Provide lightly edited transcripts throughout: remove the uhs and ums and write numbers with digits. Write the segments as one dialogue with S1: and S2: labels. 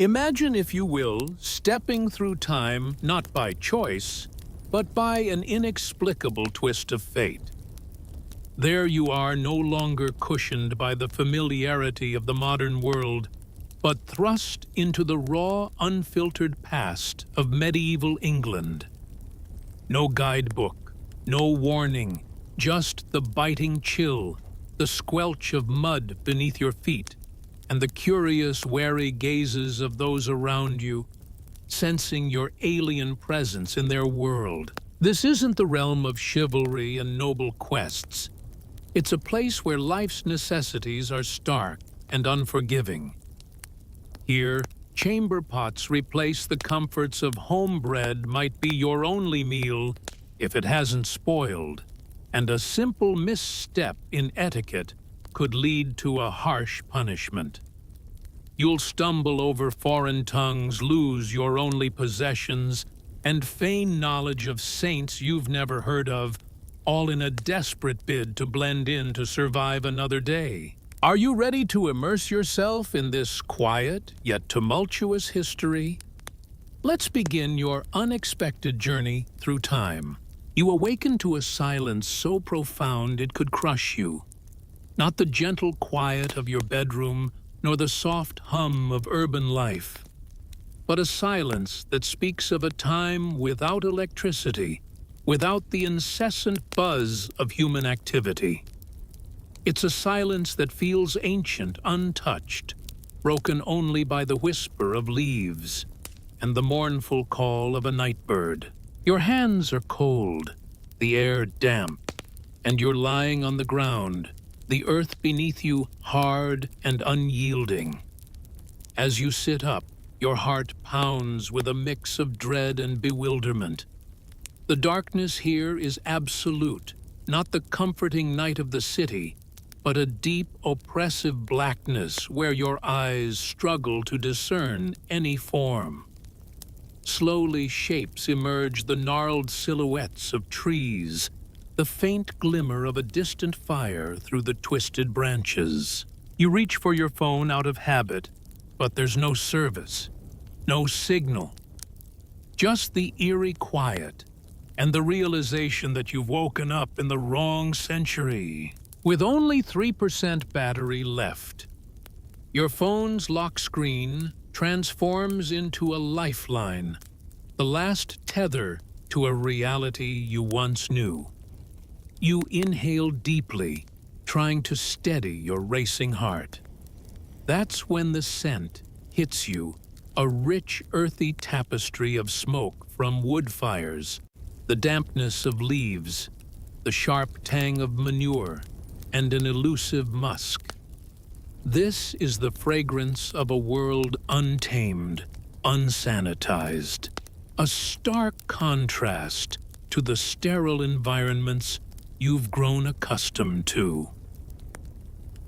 S1: Imagine, if you will, stepping through time not by choice, but by an inexplicable twist of fate. There you are, no longer cushioned by the familiarity of the modern world, but thrust into the raw, unfiltered past of medieval England. No guidebook, no warning, just the biting chill, the squelch of mud beneath your feet, and the curious, wary gazes of those around you, sensing your alien presence in their world. This isn't the realm of chivalry and noble quests. It's a place where life's necessities are stark and unforgiving. Here, chamber pots replace the comforts of home bread might be your only meal if it hasn't spoiled, and a simple misstep in etiquette could lead to a harsh punishment. You'll stumble over foreign tongues, lose your only possessions, and feign knowledge of saints you've never heard of, all in a desperate bid to blend in to survive another day. Are you ready to immerse yourself in this quiet yet tumultuous history? Let's begin your unexpected journey through time. You awaken to a silence so profound it could crush you. Not the gentle quiet of your bedroom, nor the soft hum of urban life, but a silence that speaks of a time without electricity, without the incessant buzz of human activity. It's a silence that feels ancient, untouched, broken only by the whisper of leaves and the mournful call of a night bird. Your hands are cold, the air damp, and you're lying on the ground, the earth beneath you hard and unyielding. As you sit up, your heart pounds with a mix of dread and bewilderment. The darkness here is absolute, not the comforting night of the city, but a deep, oppressive blackness where your eyes struggle to discern any form. Slowly shapes emerge, the gnarled silhouettes of trees, the faint glimmer of a distant fire through the twisted branches. You reach for your phone out of habit, but there's no service, no signal. Just the eerie quiet and the realization that you've woken up in the wrong century. With only 3% battery left, your phone's lock screen transforms into a lifeline, the last tether to a reality you once knew. You inhale deeply, trying to steady your racing heart. That's when the scent hits you, a rich, earthy tapestry of smoke from wood fires, the dampness of leaves, the sharp tang of manure, and an elusive musk. This is the fragrance of a world untamed, unsanitized, a stark contrast to the sterile environments you've grown accustomed to.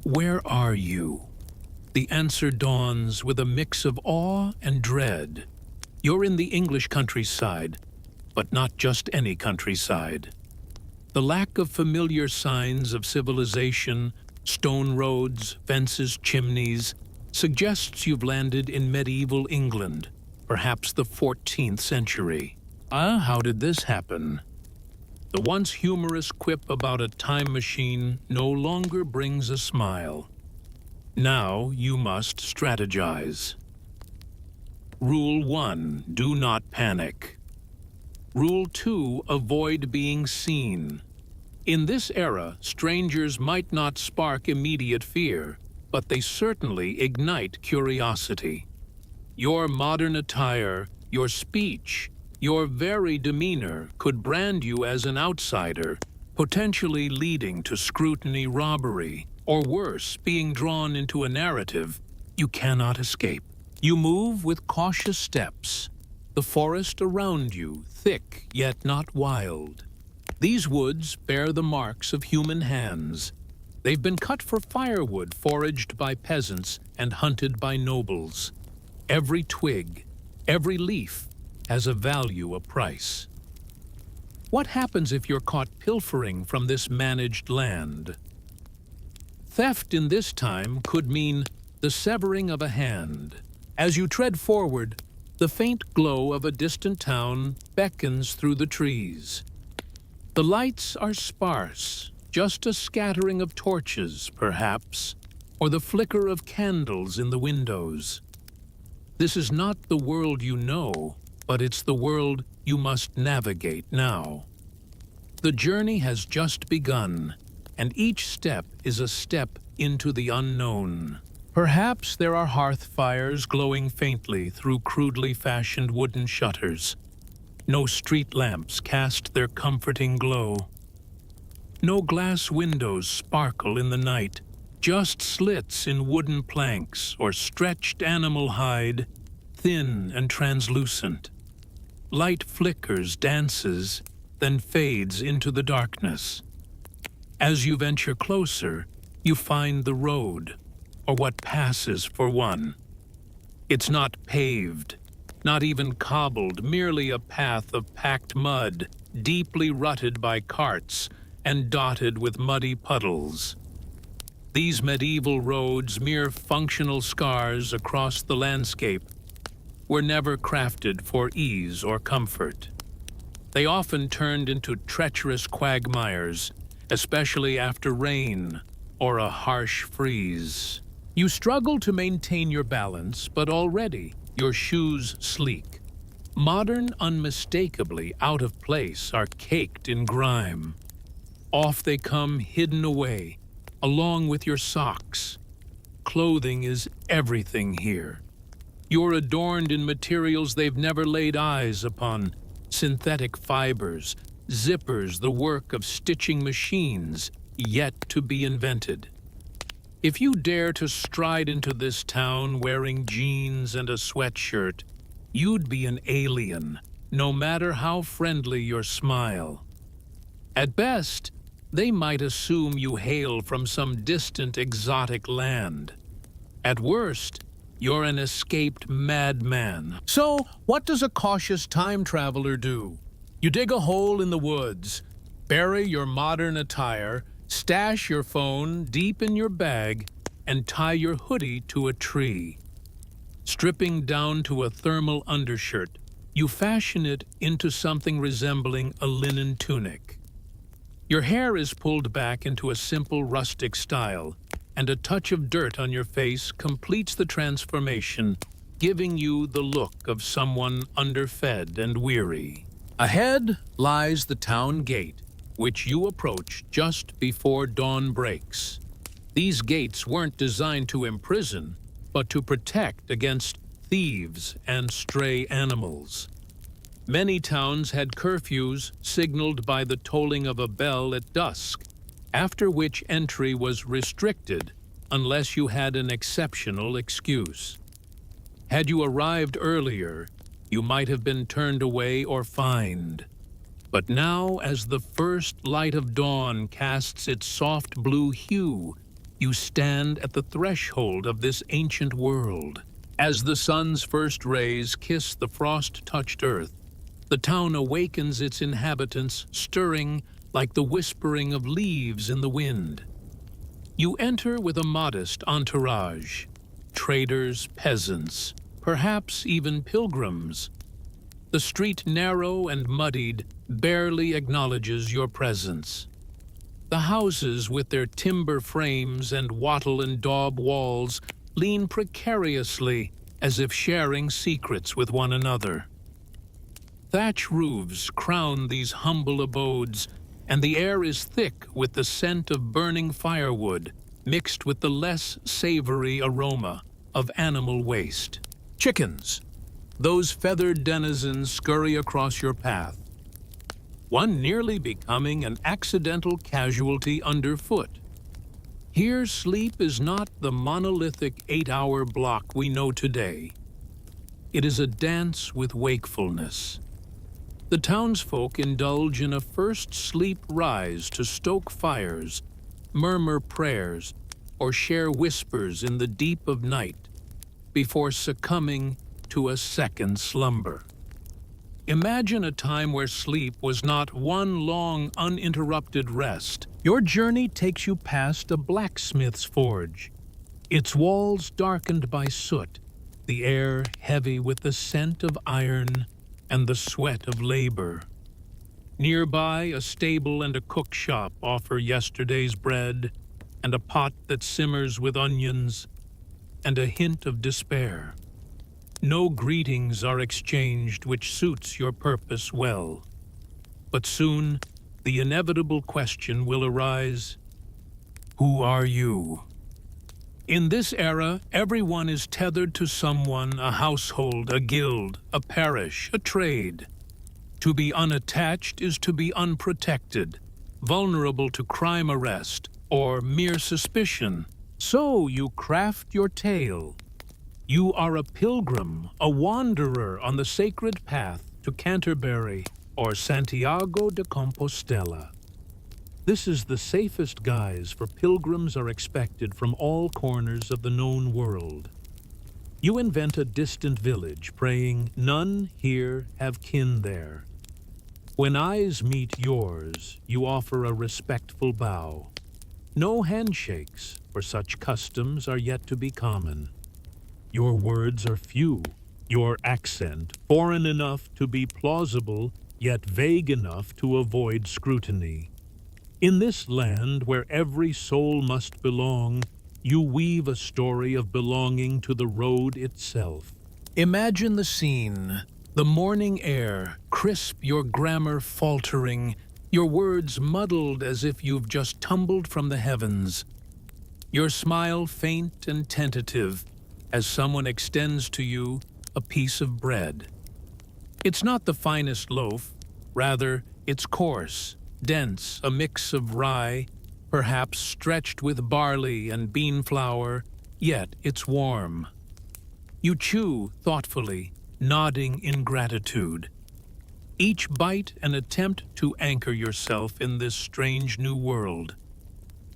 S1: Where are you? The answer dawns with a mix of awe and dread. You're in the English countryside, but not just any countryside. The lack of familiar signs of civilization, stone roads, fences, chimneys, suggests you've landed in medieval England, perhaps the 14th century. How did this happen? The once humorous quip about a time machine no longer brings a smile. Now you must strategize. Rule 1. Do not panic. Rule 2. Avoid being seen. In this era, strangers might not spark immediate fear, but they certainly ignite curiosity. Your modern attire, your speech, your very demeanor could brand you as an outsider, potentially leading to scrutiny, robbery, or worse, being drawn into a narrative you cannot escape. You move with cautious steps, the forest around you thick yet not wild. These woods bear the marks of human hands. They've been cut for firewood, foraged by peasants and hunted by nobles. Every twig, every leaf has a value, a price. What happens if you're caught pilfering from this managed land? Theft in this time could mean the severing of a hand, As you tread forward, the faint glow of a distant town beckons through the trees. The lights are sparse, just a scattering of torches, perhaps, or the flicker of candles in the windows. This is not the world you know, but it's the world you must navigate now. The journey has just begun, and each step is a step into the unknown. Perhaps there are hearth fires glowing faintly through crudely fashioned wooden shutters. No street lamps cast their comforting glow. No glass windows sparkle in the night, just slits in wooden planks or stretched animal hide, thin and translucent. Light flickers, dances, then fades into the darkness. As you venture closer, you find the road, or what passes for one. It's not paved, not even cobbled, merely a path of packed mud, deeply rutted by carts and dotted with muddy puddles. These medieval roads, mere functional scars across the landscape, were never crafted for ease or comfort. They often turned into treacherous quagmires, especially after rain or a harsh freeze. You struggle to maintain your balance, but already your shoes sleek. Modern, unmistakably out of place, are caked in grime. Off they come, hidden away, along with your socks. Clothing is everything here. You're adorned in materials they've never laid eyes upon, synthetic fibers, zippers, the work of stitching machines yet to be invented. If you dare to stride into this town wearing jeans and a sweatshirt, you'd be an alien, no matter how friendly your smile. At best, they might assume you hail from some distant exotic land. At worst, you're an escaped madman. So, what does a cautious time traveler do? You dig a hole in the woods, bury your modern attire, stash your phone deep in your bag, and tie your hoodie to a tree. Stripping down to a thermal undershirt, you fashion it into something resembling a linen tunic. Your hair is pulled back into a simple rustic style, and a touch of dirt on your face completes the transformation, giving you the look of someone underfed and weary. Ahead lies the town gate, which you approach just before dawn breaks. These gates weren't designed to imprison, but to protect against thieves and stray animals. Many towns had curfews signaled by the tolling of a bell at dusk, after which entry was restricted unless you had an exceptional excuse. Had you arrived earlier, you might have been turned away or fined. But now, as the first light of dawn casts its soft blue hue, you stand at the threshold of this ancient world. As the sun's first rays kiss the frost-touched earth, the town awakens its inhabitants, stirring like the whispering of leaves in the wind. You enter with a modest entourage, traders, peasants, perhaps even pilgrims. The street, narrow and muddied, barely acknowledges your presence. The houses, with their timber frames and wattle and daub walls, lean precariously as if sharing secrets with one another. Thatch roofs crown these humble abodes, and the air is thick with the scent of burning firewood, mixed with the less savory aroma of animal waste. Chickens. Those feathered denizens scurry across your path, one nearly becoming an accidental casualty underfoot. Here, sleep is not the monolithic 8-hour block we know today. It is a dance with wakefulness. The townsfolk indulge in a first sleep rise to stoke fires, murmur prayers, or share whispers in the deep of night before succumbing to a second slumber. Imagine a time where sleep was not one long, uninterrupted rest. Your journey takes you past a blacksmith's forge, its walls darkened by soot, the air heavy with the scent of iron and the sweat of labor. Nearby, a stable and a cook shop offer yesterday's bread and a pot that simmers with onions and a hint of despair. No greetings are exchanged which suits your purpose well. But soon, the inevitable question will arise, who are you? In this era, everyone is tethered to someone, a household, a guild, a parish, a trade. To be unattached is to be unprotected, vulnerable to crime arrest, or mere suspicion. So you craft your tale. You are a pilgrim, a wanderer on the sacred path to Canterbury or Santiago de Compostela. This is the safest guise, for pilgrims are expected from all corners of the known world. You invent a distant village, praying, "None here have kin there." When eyes meet yours, you offer a respectful bow. No handshakes, for such customs are yet to be common. Your words are few, your accent foreign enough to be plausible, yet vague enough to avoid scrutiny. In this land where every soul must belong, you weave a story of belonging to the road itself. Imagine the scene, the morning air, crisp, your grammar faltering, your words muddled as if you've just tumbled from the heavens. Your smile faint and tentative as someone extends to you a piece of bread. It's not the finest loaf, rather it's coarse, dense, a mix of rye, perhaps stretched with barley and bean flour, yet it's warm. You chew thoughtfully, nodding in gratitude. Each bite an attempt to anchor yourself in this strange new world.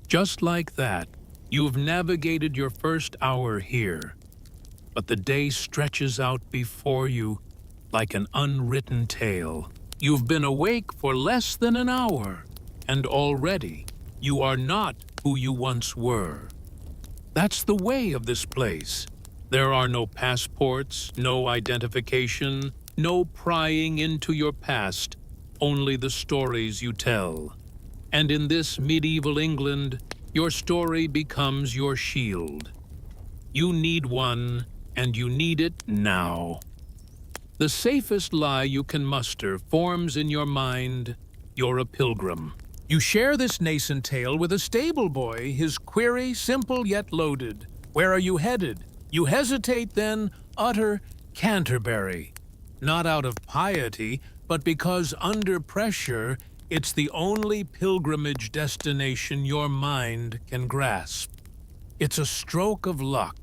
S1: Just like that, you've navigated your first hour here, but the day stretches out before you like an unwritten tale. You've been awake for less than an hour, and already you are not who you once were. That's the way of this place. There are no passports, no identification, no prying into your past, only the stories you tell. And in this medieval England, your story becomes your shield. You need one, and you need it now. The safest lie you can muster forms in your mind, you're a pilgrim. You share this nascent tale with a stable boy, his query simple yet loaded. Where are you headed? You hesitate, then utter Canterbury. Not out of piety, but because under pressure, it's the only pilgrimage destination your mind can grasp. It's a stroke of luck.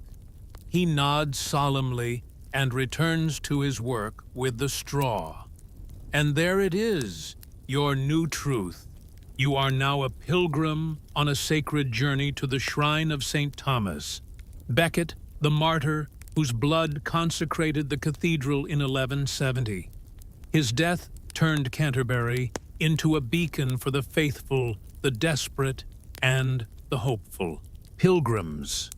S1: He nods solemnly and returns to his work with the straw. And there it is, your new truth. You are now a pilgrim on a sacred journey to the shrine of St. Thomas. Becket, the martyr, whose blood consecrated the cathedral in 1170. His death turned Canterbury into a beacon for the faithful, the desperate, and the hopeful. Pilgrims.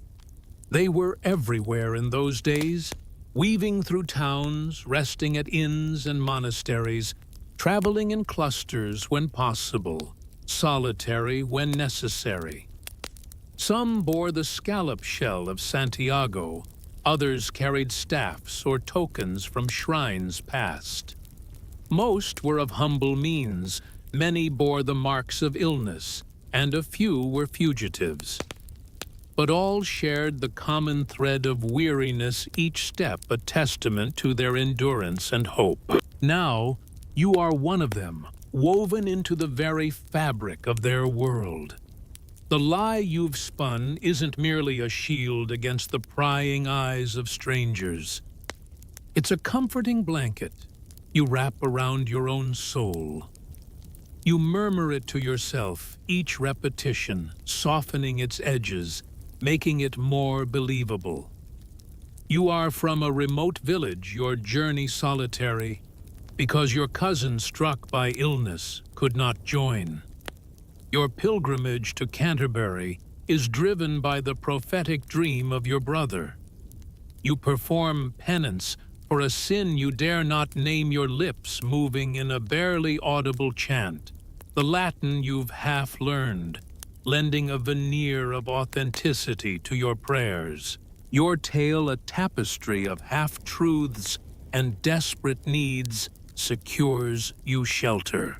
S1: They were everywhere in those days, weaving through towns, resting at inns and monasteries, traveling in clusters when possible, solitary when necessary. Some bore the scallop shell of Santiago, others carried staffs or tokens from shrines past. Most were of humble means, many bore the marks of illness, and a few were fugitives. But all shared the common thread of weariness, each step a testament to their endurance and hope. Now, you are one of them, woven into the very fabric of their world. The lie you've spun isn't merely a shield against the prying eyes of strangers. It's a comforting blanket you wrap around your own soul. You murmur it to yourself, each repetition, softening its edges, making it more believable. You are from a remote village, your journey solitary, because your cousin struck by illness could not join. Your pilgrimage to Canterbury is driven by the prophetic dream of your brother. You perform penance for a sin you dare not name, your lips moving in a barely audible chant, the Latin you've half learned, lending a veneer of authenticity to your prayers. Your tale a tapestry of half-truths and desperate needs secures you shelter.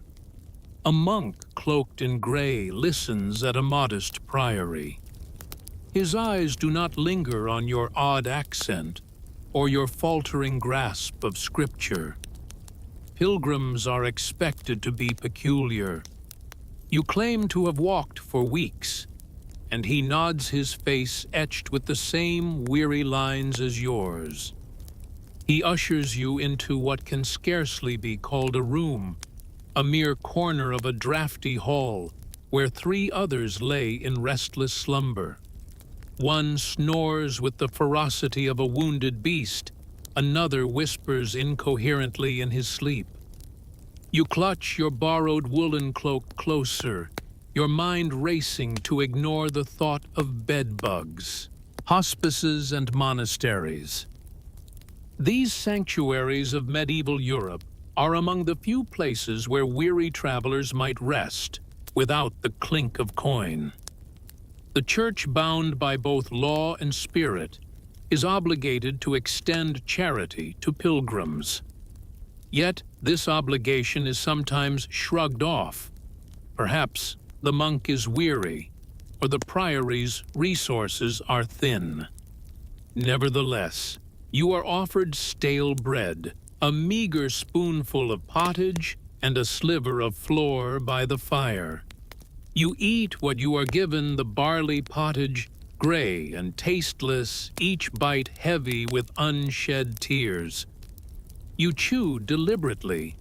S1: A monk cloaked in gray listens at a modest priory. His eyes do not linger on your odd accent or your faltering grasp of scripture. Pilgrims are expected to be peculiar. You claim to have walked for weeks, and he nods, his face etched with the same weary lines as yours. He ushers you into what can scarcely be called a room, a mere corner of a drafty hall where 3 others lay in restless slumber. One snores with the ferocity of a wounded beast, another whispers incoherently in his sleep. You clutch your borrowed woolen cloak closer, your mind racing to ignore the thought of bedbugs. Hospices and monasteries. These sanctuaries of medieval Europe are among the few places where weary travelers might rest without the clink of coin. The church, bound by both law and spirit, is obligated to extend charity to pilgrims. Yet this obligation is sometimes shrugged off. Perhaps the monk is weary, or the priory's resources are thin. Nevertheless, you are offered stale bread, a meager spoonful of pottage, and a sliver of floor by the fire. You eat what you are given, the barley pottage, gray and tasteless, each bite heavy with unshed tears. You chew deliberately,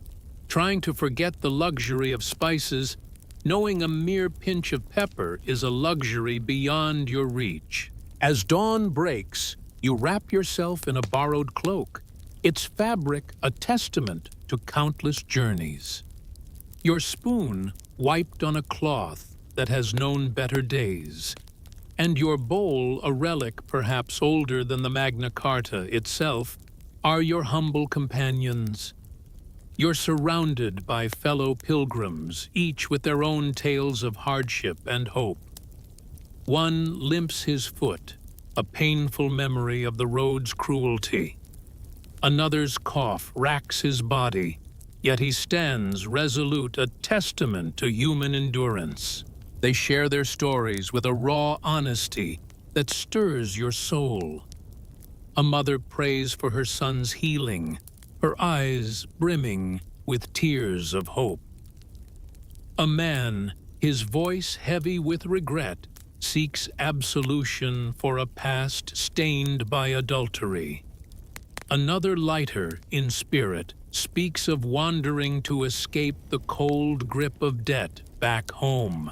S1: trying to forget the luxury of spices, knowing a mere pinch of pepper is a luxury beyond your reach. As dawn breaks, you wrap yourself in a borrowed cloak, its fabric a testament to countless journeys. Your spoon wiped on a cloth that has known better days, and your bowl a relic perhaps older than the Magna Carta itself, are your humble companions. You're surrounded by fellow pilgrims, each with their own tales of hardship and hope. One limps his foot, a painful memory of the road's cruelty. Another's cough racks his body, yet he stands resolute, a testament to human endurance. They share their stories with a raw honesty that stirs your soul. A mother prays for her son's healing, her eyes brimming with tears of hope. A man, his voice heavy with regret, seeks absolution for a past stained by adultery. Another, lighter in spirit, speaks of wandering to escape the cold grip of debt back home.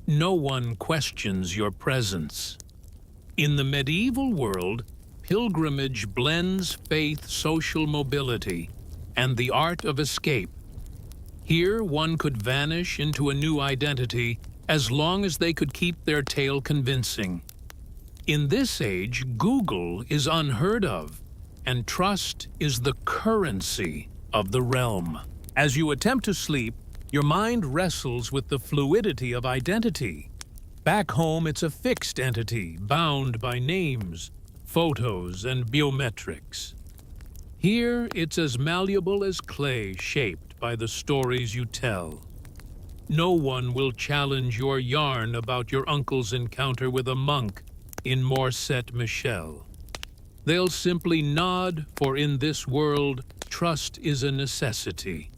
S1: No one questions your presence. In the medieval world, pilgrimage blends faith, social mobility, and the art of escape. Here one could vanish into a new identity as long as they could keep their tale convincing. In this age, Google is unheard of, and trust is the currency of the realm. As you attempt to sleep, your mind wrestles with the fluidity of identity. Back home, it's a fixed entity, bound by names, photos, and biometrics. Here, it's as malleable as clay, shaped by the stories you tell. No one will challenge your yarn about your uncle's encounter with a monk in Morset Michel. They'll simply nod, for in this world, trust is a necessity,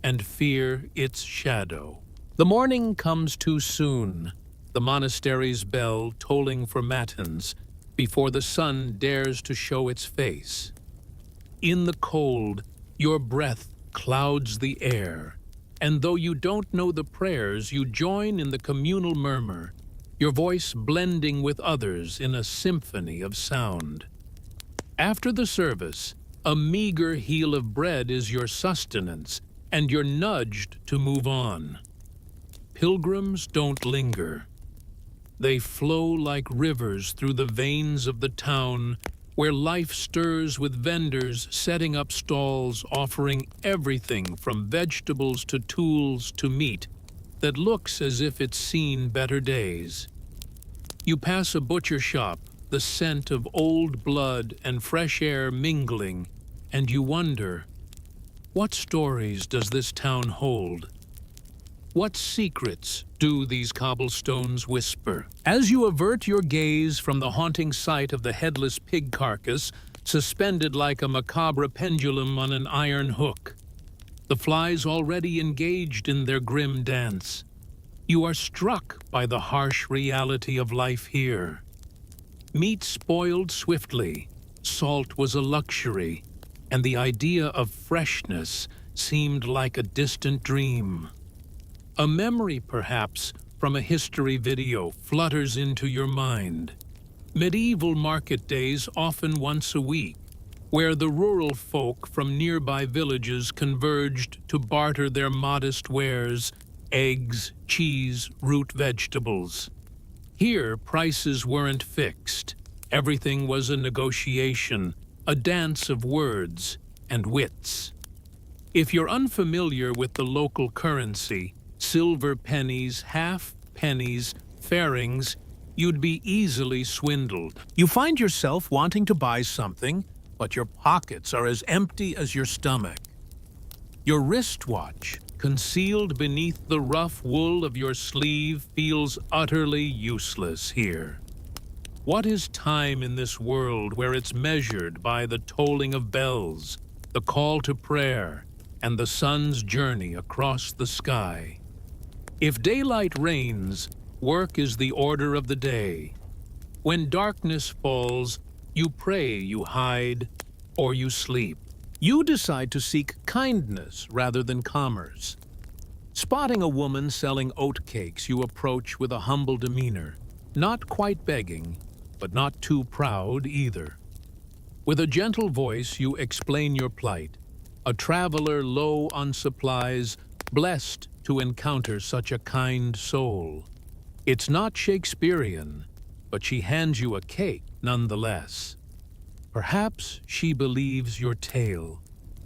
S1: and fear its shadow. The morning comes too soon, the monastery's bell tolling for matins, before the sun dares to show its face. In the cold, your breath clouds the air, and though you don't know the prayers, you join in the communal murmur, your voice blending with others in a symphony of sound. After the service, a meager heel of bread is your sustenance, and you're nudged to move on. Pilgrims don't linger. They flow like rivers through the veins of the town, where life stirs with vendors setting up stalls offering everything from vegetables to tools to meat that looks as if it's seen better days. You pass a butcher shop, the scent of old blood and fresh air mingling, and you wonder, what stories does this town hold? What secrets do these cobblestones whisper? As you avert your gaze from the haunting sight of the headless pig carcass, suspended like a macabre pendulum on an iron hook, the flies already engaged in their grim dance, you are struck by the harsh reality of life here. Meat spoiled swiftly, salt was a luxury, and the idea of freshness seemed like a distant dream. A memory, perhaps, from a history video flutters into your mind. Medieval market days often once a week, where the rural folk from nearby villages converged to barter their modest wares, eggs, cheese, root vegetables. Here, prices weren't fixed. Everything was a negotiation, a dance of words and wits. If you're unfamiliar with the local currency, silver pennies, half pennies, farthings, you'd be easily swindled. You find yourself wanting to buy something, but your pockets are as empty as your stomach. Your wristwatch, concealed beneath the rough wool of your sleeve, feels utterly useless here. What is time in this world where it's measured by the tolling of bells, the call to prayer, and the sun's journey across the sky? If daylight reigns, work is the order of the day. When darkness falls, you pray, you hide, or you sleep. You decide to seek kindness rather than commerce. Spotting a woman selling oatcakes, you approach with a humble demeanor, not quite begging, but not too proud either. With a gentle voice, you explain your plight, a traveler low on supplies, blessed to encounter such a kind soul. It's not Shakespearean, but she hands you a cake nonetheless. Perhaps she believes your tale,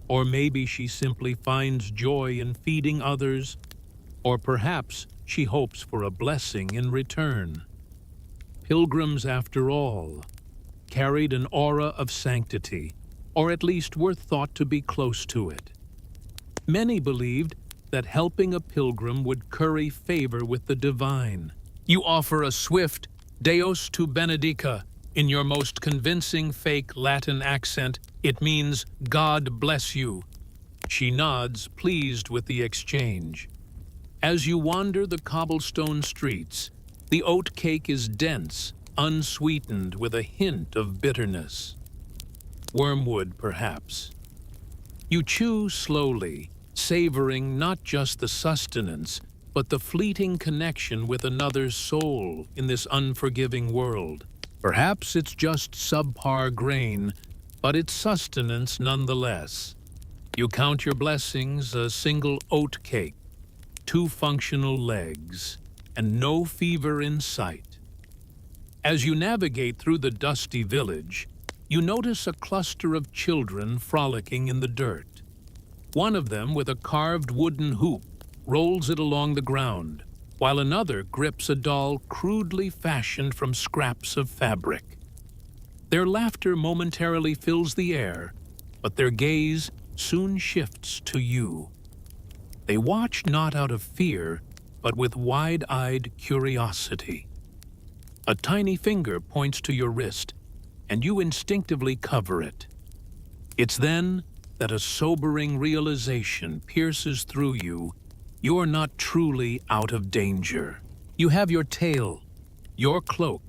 S1: or maybe she simply finds joy in feeding others, or perhaps she hopes for a blessing in return. Pilgrims, after all, carried an aura of sanctity, or at least were thought to be close to it. Many believed that helping a pilgrim would curry favor with the divine. You offer a swift Deus tu benedica in your most convincing fake Latin accent. It means God bless you. She nods, pleased with the exchange. As you wander the cobblestone streets, the oatcake is dense, unsweetened with a hint of bitterness. Wormwood, perhaps. You chew slowly, savoring not just the sustenance, but the fleeting connection with another's soul in this unforgiving world. Perhaps it's just subpar grain, but it's sustenance nonetheless. You count your blessings, a single oat cake, 2 functional legs, and no fever in sight. As you navigate through the dusty village, you notice a cluster of children frolicking in the dirt. One of them, with a carved wooden hoop, rolls it along the ground, while another grips a doll crudely fashioned from scraps of fabric. Their laughter momentarily fills the air, but their gaze soon shifts to you. They watch not out of fear, but with wide-eyed curiosity. A tiny finger points to your wrist, and you instinctively cover it. It's then that a sobering realization pierces through you. You're not truly out of danger. You have your tail, your cloak,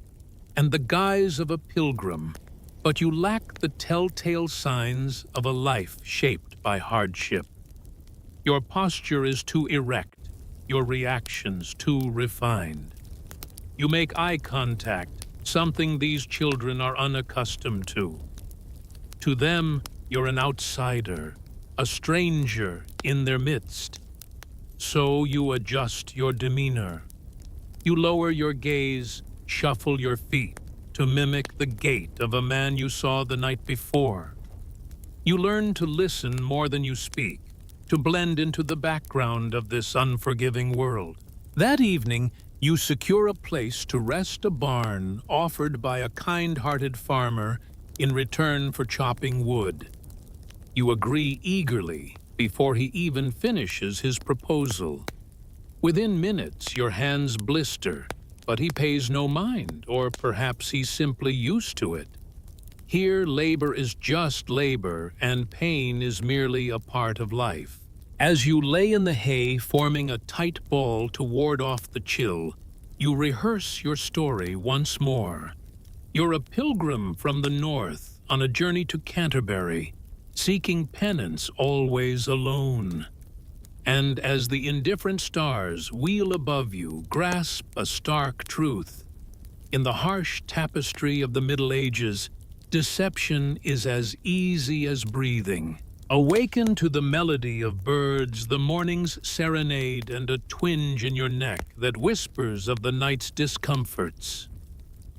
S1: and the guise of a pilgrim, but you lack the telltale signs of a life shaped by hardship. Your posture is too erect, your reactions too refined. You make eye contact, something these children are unaccustomed to. To them, you're an outsider, a stranger in their midst. So you adjust your demeanor. You lower your gaze, shuffle your feet, to mimic the gait of a man you saw the night before. You learn to listen more than you speak, to blend into the background of this unforgiving world. That evening, you secure a place to rest, a barn offered by a kind-hearted farmer in return for chopping wood. You agree eagerly before he even finishes his proposal. Within minutes, your hands blister, but he pays no mind, or perhaps he's simply used to it. Here, labor is just labor, and pain is merely a part of life. As you lay in the hay, forming a tight ball to ward off the chill, you rehearse your story once more. You're a pilgrim from the north on a journey to Canterbury, seeking penance always alone. And as the indifferent stars wheel above you, grasp a stark truth. In the harsh tapestry of the Middle Ages, deception is as easy as breathing. Awaken to the melody of birds, the morning's serenade, and a twinge in your neck that whispers of the night's discomforts.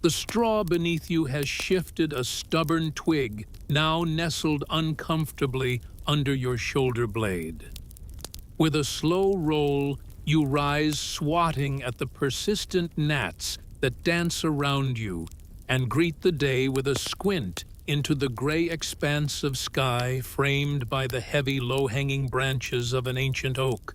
S1: The straw beneath you has shifted a stubborn twig, now nestled uncomfortably under your shoulder blade. With a slow roll, you rise, swatting at the persistent gnats that dance around you, and greet the day with a squint into the gray expanse of sky framed by the heavy, low-hanging branches of an ancient oak.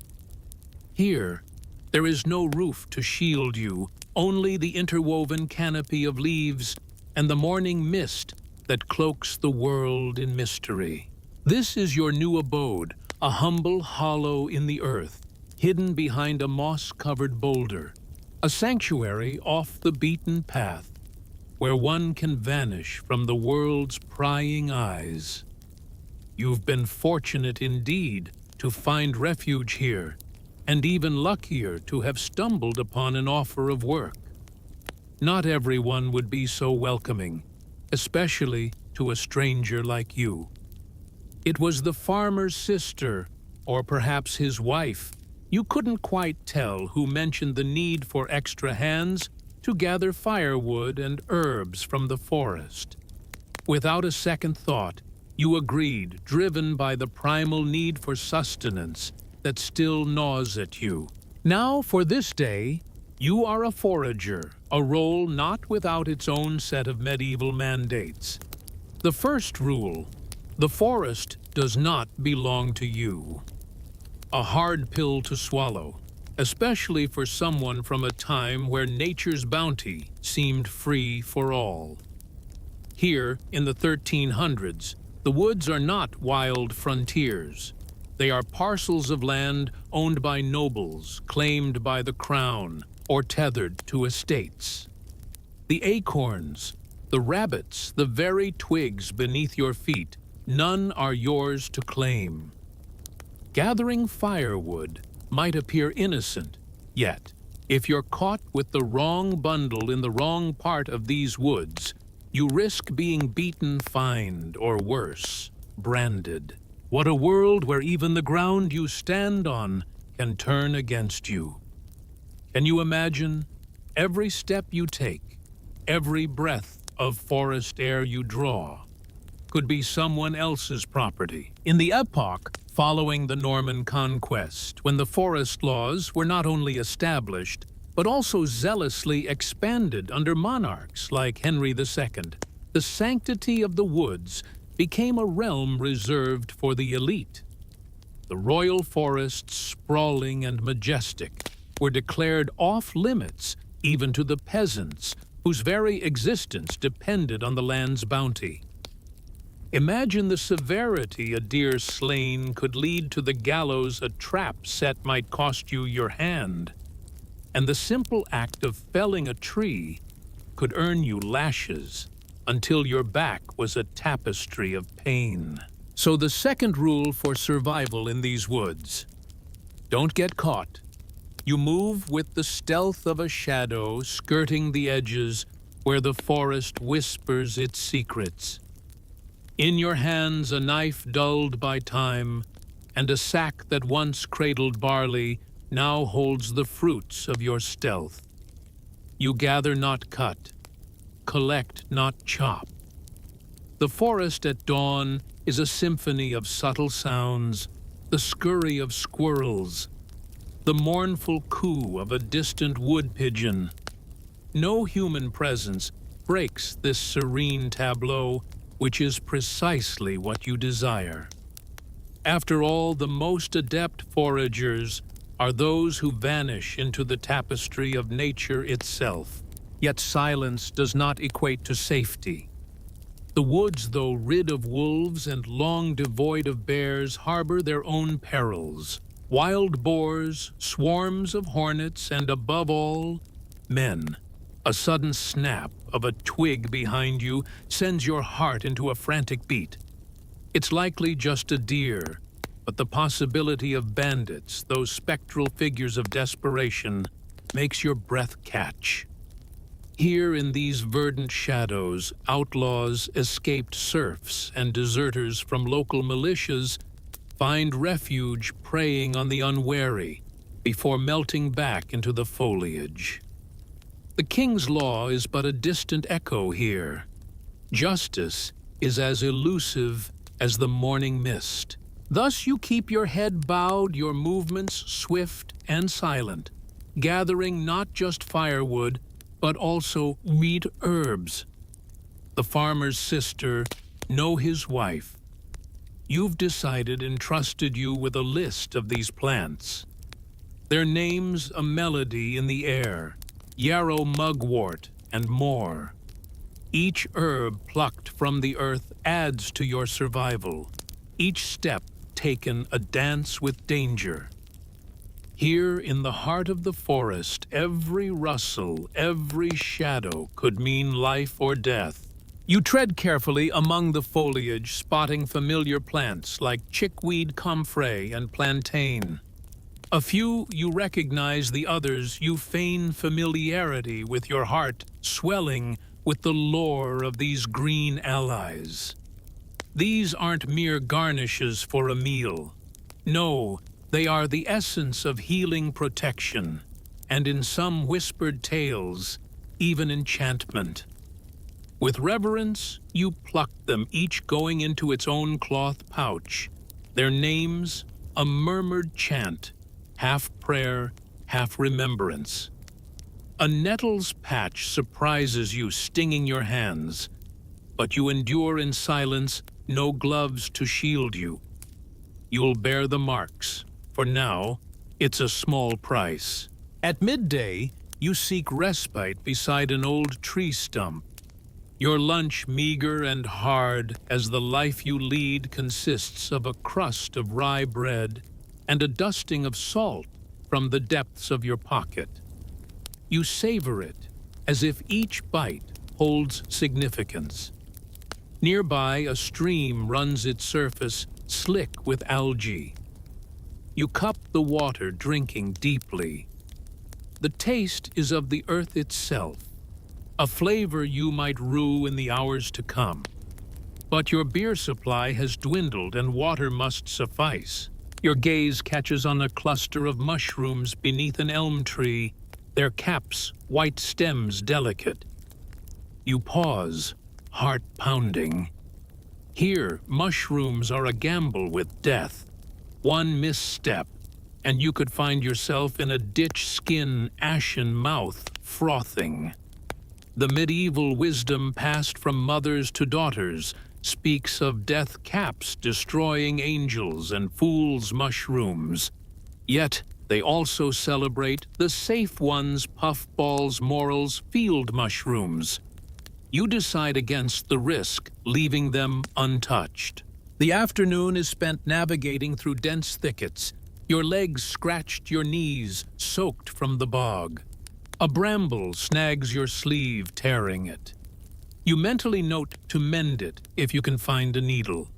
S1: Here, there is no roof to shield you, only the interwoven canopy of leaves and the morning mist that cloaks the world in mystery. This is your new abode, a humble hollow in the earth, hidden behind a moss-covered boulder, a sanctuary off the beaten path, where one can vanish from the world's prying eyes. You've been fortunate indeed to find refuge here, and even luckier to have stumbled upon an offer of work. Not everyone would be so welcoming, especially to a stranger like you. It was the farmer's sister, or perhaps his wife, you couldn't quite tell, who mentioned the need for extra hands to gather firewood and herbs from the forest. Without a second thought, you agreed, driven by the primal need for sustenance that still gnaws at you. Now, for this day, you are a forager, a role not without its own set of medieval mandates. The first rule: the forest does not belong to you. A hard pill to swallow, especially for someone from a time where nature's bounty seemed free for all. Here, in the 1300s, the woods are not wild frontiers. They are parcels of land owned by nobles, claimed by the crown, or tethered to estates. The acorns, the rabbits, the very twigs beneath your feet, none are yours to claim. Gathering firewood might appear innocent, yet, if you're caught with the wrong bundle in the wrong part of these woods, you risk being beaten, fined, or worse, branded. What a world where even the ground you stand on can turn against you. Can you imagine? Every step you take, every breath of forest air you draw, could be someone else's property. In the epoch following the Norman conquest, when the forest laws were not only established, but also zealously expanded under monarchs like Henry II, the sanctity of the woods became a realm reserved for the elite. The royal forests, sprawling and majestic, were declared off-limits even to the peasants, whose very existence depended on the land's bounty. Imagine the severity a deer slain could lead to the gallows a trap set might cost you your hand. And the simple act of felling a tree could earn you lashes until your back was a tapestry of pain. So the second rule for survival in these woods: don't get caught. You move with the stealth of a shadow, skirting the edges where the forest whispers its secrets. In your hands a knife dulled by time, and a sack that once cradled barley now holds the fruits of your stealth. You gather not cut, collect, not chop. The forest at dawn is a symphony of subtle sounds, the scurry of squirrels, the mournful coo of a distant wood pigeon. No human presence breaks this serene tableau, which is precisely what you desire. After all, the most adept foragers are those who vanish into the tapestry of nature itself. Yet silence does not equate to safety. The woods, though rid of wolves and long devoid of bears, harbor their own perils. Wild boars, swarms of hornets, and above all, men. A sudden snap of a twig behind you sends your heart into a frantic beat. It's likely just a deer, but the possibility of bandits, those spectral figures of desperation, makes your breath catch. Here in these verdant shadows, outlaws, escaped serfs, and deserters from local militias find refuge preying on the unwary before melting back into the foliage. The king's law is but a distant echo here. Justice is as elusive as the morning mist. Thus you keep your head bowed, your movements swift and silent, gathering not just firewood, but also wheat herbs. The farmer's sister, know his wife. You've decided entrusted you with a list of these plants. Their names a melody in the air, yarrow mugwort and more. Each herb plucked from the earth adds to your survival. Each step taken a dance with danger. Here in the heart of the forest, every rustle, every shadow could mean life or death. You tread carefully among the foliage, spotting familiar plants like chickweed comfrey and plantain. A few you recognize, the others you feign familiarity, with your heart swelling with the lore of these green allies. These aren't mere garnishes for a meal. No, they are the essence of healing protection, and in some whispered tales, even enchantment. With reverence, you pluck them, each going into its own cloth pouch. Their names, a murmured chant, half prayer, half remembrance. A nettle's patch surprises you, stinging your hands, but you endure in silence, no gloves to shield you. You'll bear the marks. For now, it's a small price. At midday, you seek respite beside an old tree stump. Your lunch meager and hard, as the life you lead consists of a crust of rye bread and a dusting of salt from the depths of your pocket. You savor it as if each bite holds significance. Nearby, a stream runs its surface slick with algae. You cup the water, drinking deeply. The taste is of the earth itself, a flavor you might rue in the hours to come. But your beer supply has dwindled and water must suffice. Your gaze catches on a cluster of mushrooms beneath an elm tree, their caps, white stems delicate. You pause, heart pounding. Here, mushrooms are a gamble with death. One misstep, and you could find yourself in a ditch skin, ashen mouth, frothing. The medieval wisdom passed from mothers to daughters speaks of death caps destroying angels and fools' mushrooms. Yet they also celebrate the safe ones, puffballs, morels, field mushrooms. You decide against the risk, leaving them untouched. The afternoon is spent navigating through dense thickets, your legs scratched, your knees soaked from the bog. A bramble snags your sleeve, tearing it. You mentally note to mend it if you can find a needle.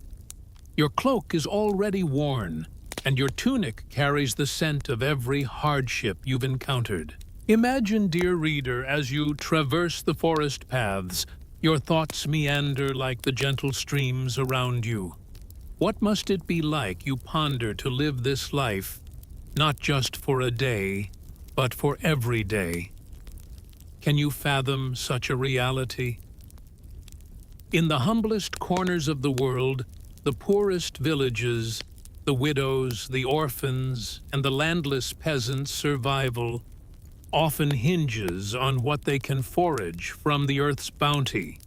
S1: Your cloak is already worn, and your tunic carries the scent of every hardship you've encountered. Imagine, dear reader, as you traverse the forest paths, your thoughts meander like the gentle streams around you. What must it be like, you ponder, to live this life, not just for a day, but for every day? Can you fathom such a reality? In the humblest corners of the world, the poorest villages, the widows, the orphans, and the landless peasants' survival often hinges on what they can forage from the earth's bounty.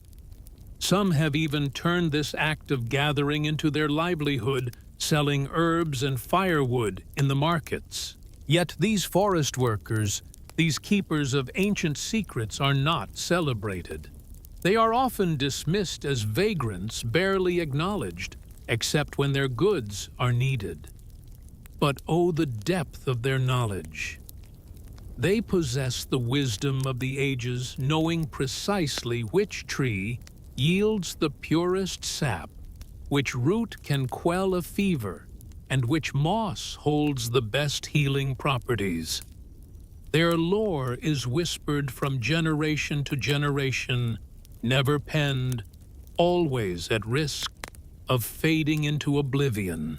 S1: Some have even turned this act of gathering into their livelihood, selling herbs and firewood in the markets. Yet these forest workers, these keepers of ancient secrets, are not celebrated. They are often dismissed as vagrants, barely acknowledged, except when their goods are needed. But oh, the depth of their knowledge! They possess the wisdom of the ages, knowing precisely which tree yields the purest sap, which root can quell a fever, and which moss holds the best healing properties. Their lore is whispered from generation to generation, never penned, always at risk of fading into oblivion.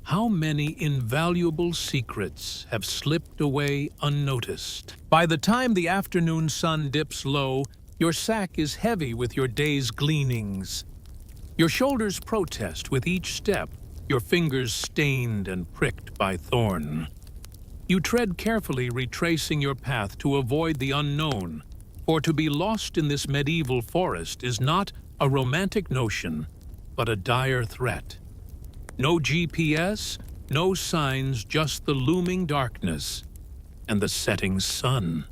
S1: How many invaluable secrets have slipped away unnoticed? By the time the afternoon sun dips low, your sack is heavy with your day's gleanings. Your shoulders protest with each step, your fingers stained and pricked by thorn. You tread carefully, retracing your path to avoid the unknown, for to be lost in this medieval forest is not a romantic notion, but a dire threat. No GPS, no signs, just the looming darkness and the setting sun.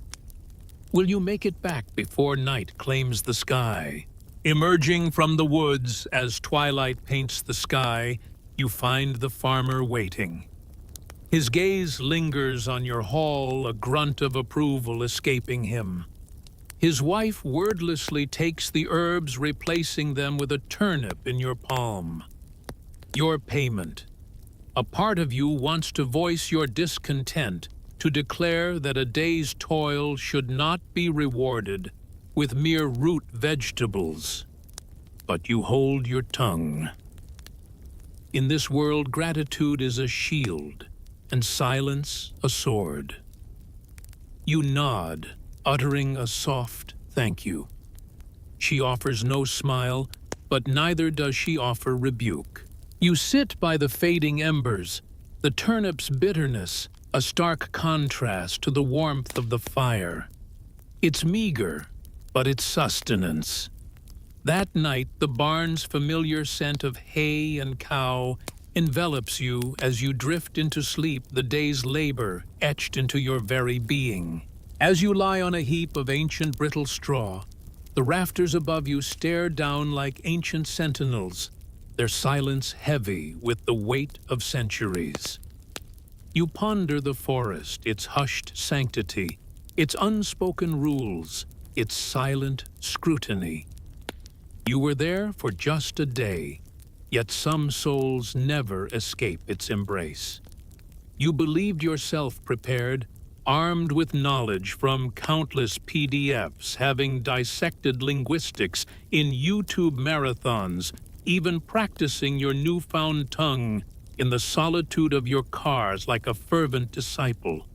S1: Will you make it back before night claims the sky? Emerging from the woods as twilight paints the sky, you find the farmer waiting. His gaze lingers on your haul, a grunt of approval escaping him. His wife wordlessly takes the herbs, replacing them with a turnip in your palm. Your payment. A part of you wants to voice your discontent, to declare that a day's toil should not be rewarded with mere root vegetables. But you hold your tongue. In this world, gratitude is a shield, and silence a sword. You nod, uttering a soft thank you. She offers no smile, but neither does she offer rebuke. You sit by the fading embers, the turnip's bitterness, a stark contrast to the warmth of the fire. It's meager, but it's sustenance. That night, the barn's familiar scent of hay and cow envelops you as you drift into sleep, the day's labor etched into your very being. As you lie on a heap of ancient brittle straw, the rafters above you stare down like ancient sentinels, their silence heavy with the weight of centuries. You ponder the forest, its hushed sanctity, its unspoken rules, its silent scrutiny. You were there for just a day, yet some souls never escape its embrace. You believed yourself prepared, armed with knowledge from countless PDFs, having dissected linguistics in YouTube marathons, even practicing your newfound tongue in the solitude of your cars like a fervent disciple.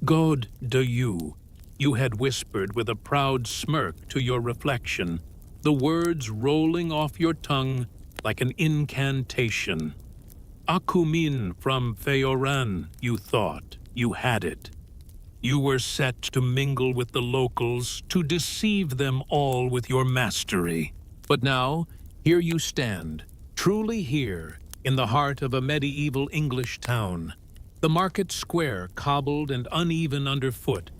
S1: God de you had whispered with a proud smirk to your reflection, the words rolling off your tongue like an incantation. Akumin from Feoran, you thought. You had it. You were set to mingle with the locals, to deceive them all with your mastery. But now, here you stand, truly here, in the heart of a medieval English town. The market square cobbled and uneven underfoot,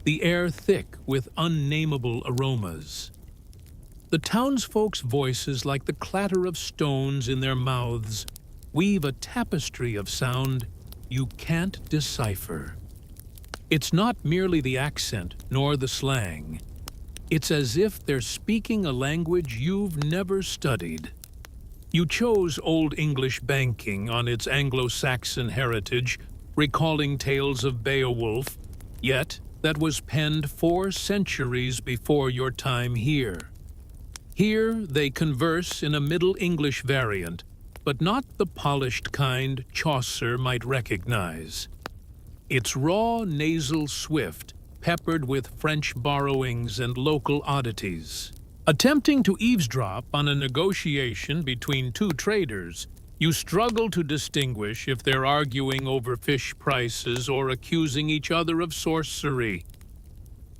S1: the air thick with unnameable aromas. The townsfolk's voices, like the clatter of stones in their mouths, weave a tapestry of sound you can't decipher. It's not merely the accent nor the slang. It's as if they're speaking a language you've never studied. You chose Old English banking on its Anglo-Saxon heritage, recalling tales of Beowulf, yet that was penned 4 centuries before your time here. Here they converse in a Middle English variant, but not the polished kind Chaucer might recognize. It's raw, nasal, swift, peppered with French borrowings and local oddities. Attempting to eavesdrop on a negotiation between two traders, you struggle to distinguish if they're arguing over fish prices or accusing each other of sorcery.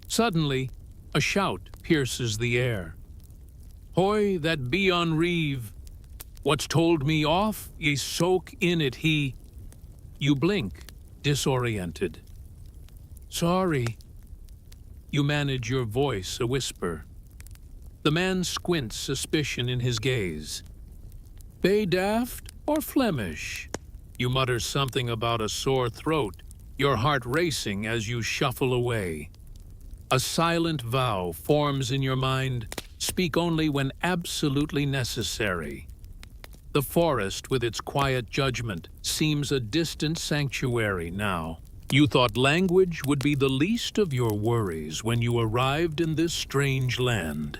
S1: Suddenly, a shout pierces the air. "Hoy, that be on reeve! What's told me off, ye soak in it he." You blink, disoriented. "Sorry." You manage your voice a whisper. The man squints suspicion in his gaze. "Bay daft or Flemish?" You mutter something about a sore throat, your heart racing as you shuffle away. A silent vow forms in your mind, speak only when absolutely necessary. The forest, with its quiet judgment, seems a distant sanctuary now. You thought language would be the least of your worries when you arrived in this strange land.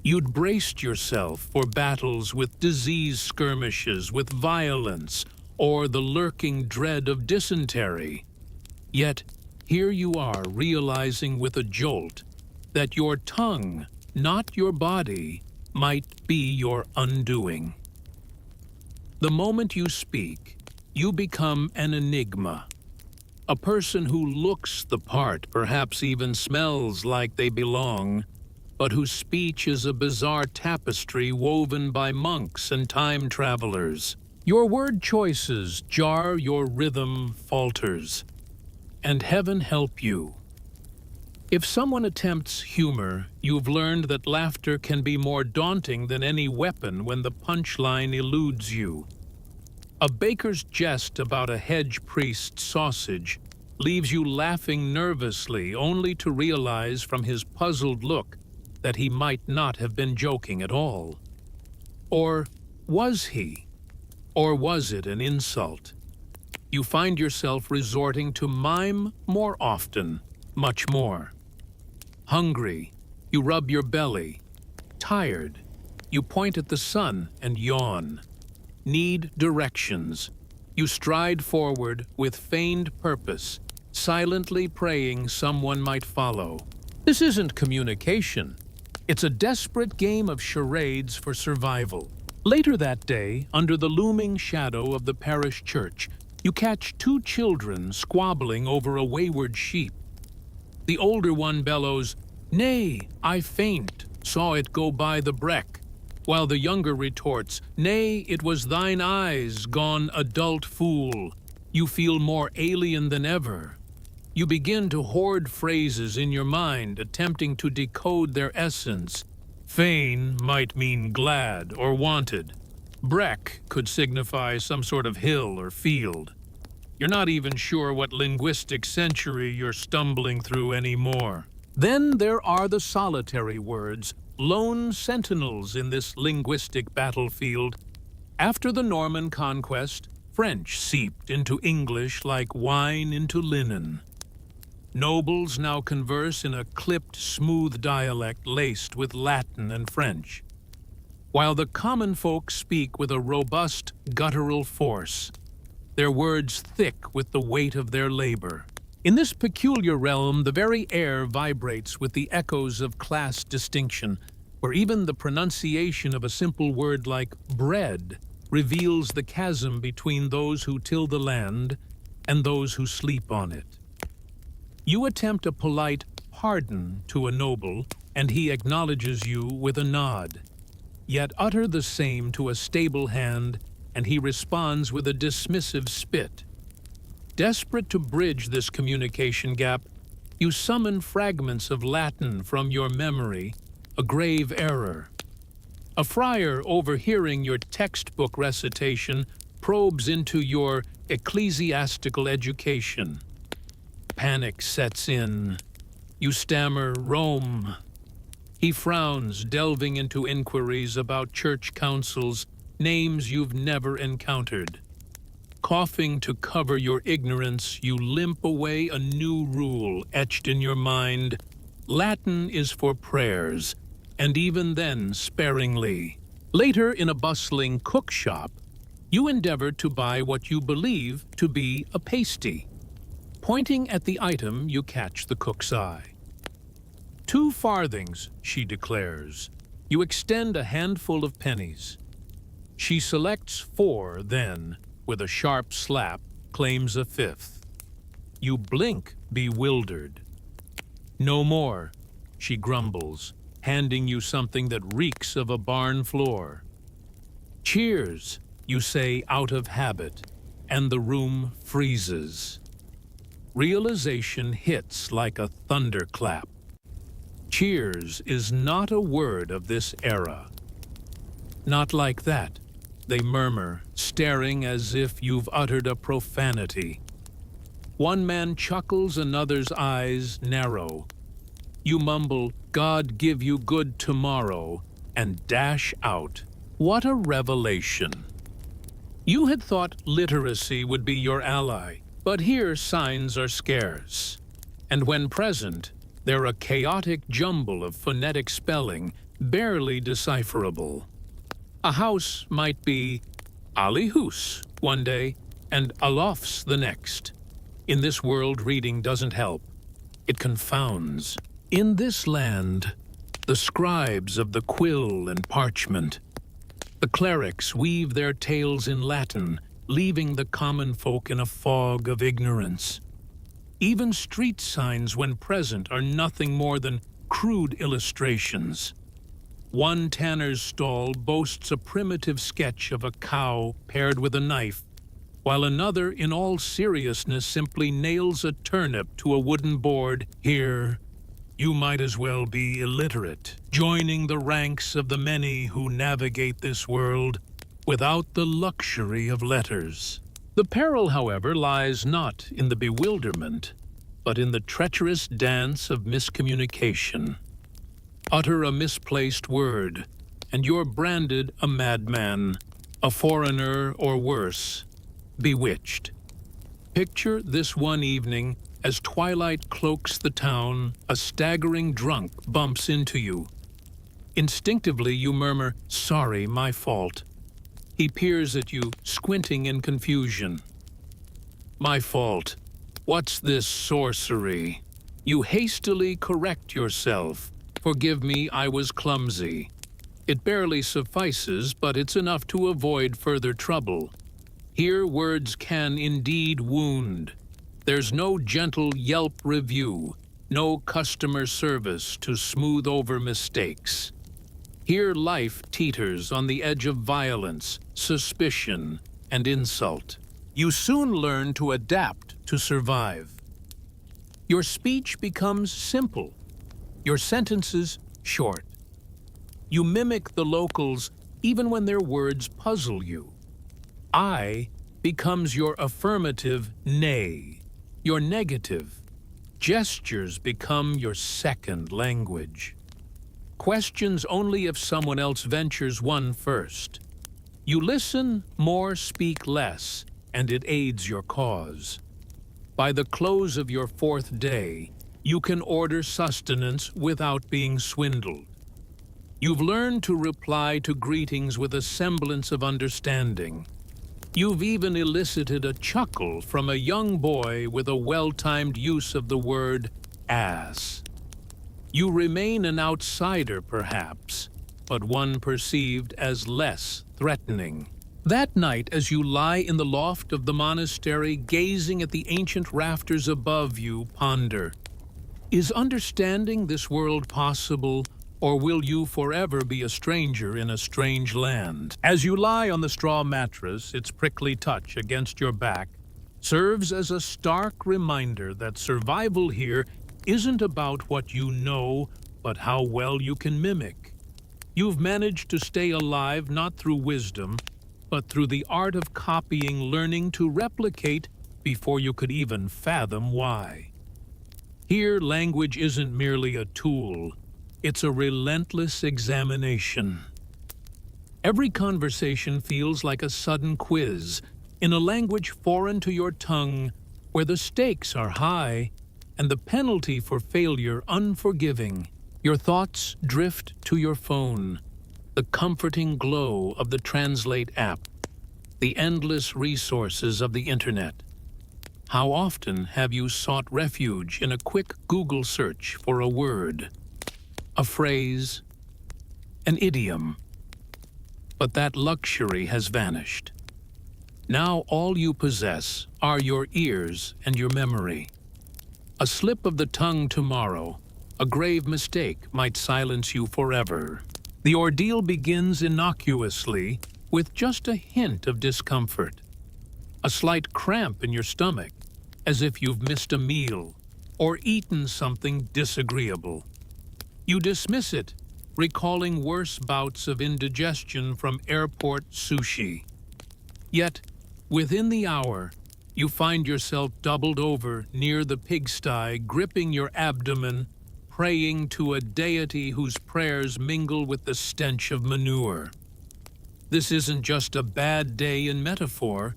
S1: You'd braced yourself for battles with disease skirmishes, with violence, or the lurking dread of dysentery. Yet, here you are realizing with a jolt that your tongue, not your body, might be your undoing. The moment you speak, you become an enigma. A person who looks the part, perhaps even smells like they belong, but whose speech is a bizarre tapestry woven by monks and time travelers. Your word choices jar, your rhythm falters. And heaven help you. If someone attempts humor, you've learned that laughter can be more daunting than any weapon when the punchline eludes you. A baker's jest about a hedge priest's sausage leaves you laughing nervously, only to realize from his puzzled look that he might not have been joking at all. Or was he? Or was it an insult? You find yourself resorting to mime more often, much more. Hungry, you rub your belly. Tired, you point at the sun and yawn. Need directions. You stride forward with feigned purpose, silently praying someone might follow. This isn't communication. It's a desperate game of charades for survival. Later that day, under the looming shadow of the parish church, you catch two children squabbling over a wayward sheep. The older one bellows, "Nay, I faint, saw it go by the breck," while the younger retorts, "Nay, it was thine eyes, gone adult fool." You feel more alien than ever. You begin to hoard phrases in your mind, attempting to decode their essence. Fain might mean glad or wanted. Breck could signify some sort of hill or field. You're not even sure what linguistic century you're stumbling through anymore. Then there are the solitary words, lone sentinels in this linguistic battlefield. After the Norman conquest, French seeped into English like wine into linen. Nobles now converse in a clipped, smooth dialect laced with Latin and French, while the common folk speak with a robust, guttural force, their words thick with the weight of their labor. In this peculiar realm, the very air vibrates with the echoes of class distinction, where even the pronunciation of a simple word like bread reveals the chasm between those who till the land and those who sleep on it. You attempt a polite pardon to a noble, and he acknowledges you with a nod. Yet utter the same to a stable hand, and he responds with a dismissive spit. Desperate to bridge this communication gap, you summon fragments of Latin from your memory, a grave error. A friar overhearing your textbook recitation probes into your ecclesiastical education. Panic sets in. You stammer, "Rome." He frowns, delving into inquiries about church councils, names you've never encountered. Coughing to cover your ignorance, you limp away a new rule etched in your mind. Latin is for prayers, and even then sparingly. Later, in a bustling cook shop, you endeavor to buy what you believe to be a pasty. Pointing at the item, you catch the cook's eye. 2 farthings, she declares. You extend a handful of pennies. She selects 4, then, with a sharp slap, claims a 5th. You blink, bewildered. No more, she grumbles, handing you something that reeks of a barn floor. Cheers, you say out of habit, and the room freezes. Realization hits like a thunderclap. Cheers is not a word of this era. Not like that, they murmur, staring as if you've uttered a profanity. One man chuckles, another's eyes narrow. You mumble, "God give you good tomorrow," and dash out. What a revelation. You had thought literacy would be your ally, but here signs are scarce. And when present, they're a chaotic jumble of phonetic spelling, barely decipherable. A house might be Alihus one day and Alofs the next. In this world, reading doesn't help. It confounds. In this land, the scribes of the quill and parchment, the clerics weave their tales in Latin, leaving the common folk in a fog of ignorance. Even street signs, when present, are nothing more than crude illustrations. One tanner's stall boasts a primitive sketch of a cow paired with a knife, while another, in all seriousness, simply nails a turnip to a wooden board. Here, you might as well be illiterate, joining the ranks of the many who navigate this world without the luxury of letters. The peril, however, lies not in the bewilderment, but in the treacherous dance of miscommunication. Utter a misplaced word, and you're branded a madman, a foreigner, or worse, bewitched. Picture this one evening as twilight cloaks the town, a staggering drunk bumps into you. Instinctively you murmur, "Sorry, my fault." He peers at you, squinting in confusion. "My fault. What's this sorcery?" You hastily correct yourself. "Forgive me, I was clumsy." It barely suffices, but it's enough to avoid further trouble. Here words can indeed wound. There's no gentle Yelp review, no customer service to smooth over mistakes. Here life teeters on the edge of violence, suspicion, and insult. You soon learn to adapt to survive. Your speech becomes simple, your sentences short. You mimic the locals even when their words puzzle you. I becomes your affirmative nay, your negative. Gestures become your second language. Questions only if someone else ventures one first. You listen more, speak less, and it aids your cause. By the close of your 4th day, you can order sustenance without being swindled. You've learned to reply to greetings with a semblance of understanding. You've even elicited a chuckle from a young boy with a well-timed use of the word ass. You remain an outsider, perhaps, but one perceived as less threatening. That night, as you lie in the loft of the monastery, gazing at the ancient rafters above you, ponder, is understanding this world possible, or will you forever be a stranger in a strange land? As you lie on the straw mattress, its prickly touch against your back serves as a stark reminder that survival here isn't about what you know, but how well you can mimic. You've managed to stay alive not through wisdom, but through the art of copying, learning to replicate before you could even fathom why. Here, language isn't merely a tool, it's a relentless examination. Every conversation feels like a sudden quiz, in a language foreign to your tongue, where the stakes are high and the penalty for failure unforgiving. Your thoughts drift to your phone, the comforting glow of the Translate app, the endless resources of the internet. How often have you sought refuge in a quick Google search for a word, a phrase, an idiom? But that luxury has vanished. Now all you possess are your ears and your memory. A slip of the tongue tomorrow, a grave mistake might silence you forever. The ordeal begins innocuously with just a hint of discomfort. A slight cramp in your stomach, as if you've missed a meal or eaten something disagreeable. You dismiss it, recalling worse bouts of indigestion from airport sushi. Yet, within the hour, you find yourself doubled over near the pigsty, gripping your abdomen, praying to a deity whose prayers mingle with the stench of manure. This isn't just a bad day in metaphor.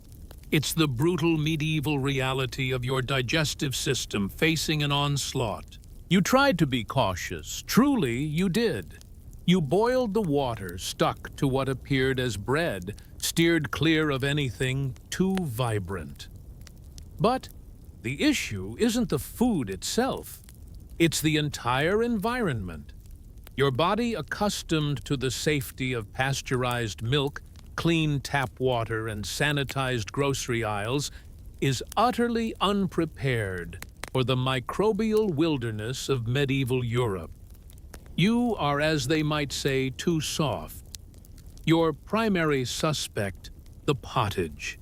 S1: It's the brutal medieval reality of your digestive system facing an onslaught. You tried to be cautious. Truly, you did. You boiled the water stuck to what appeared as bread, steered clear of anything too vibrant. But the issue isn't the food itself. It's the entire environment. Your body, accustomed to the safety of pasteurized milk, clean tap water, and sanitized grocery aisles, is utterly unprepared for the microbial wilderness of medieval Europe. You are, as they might say, too soft. Your primary suspect, the pottage.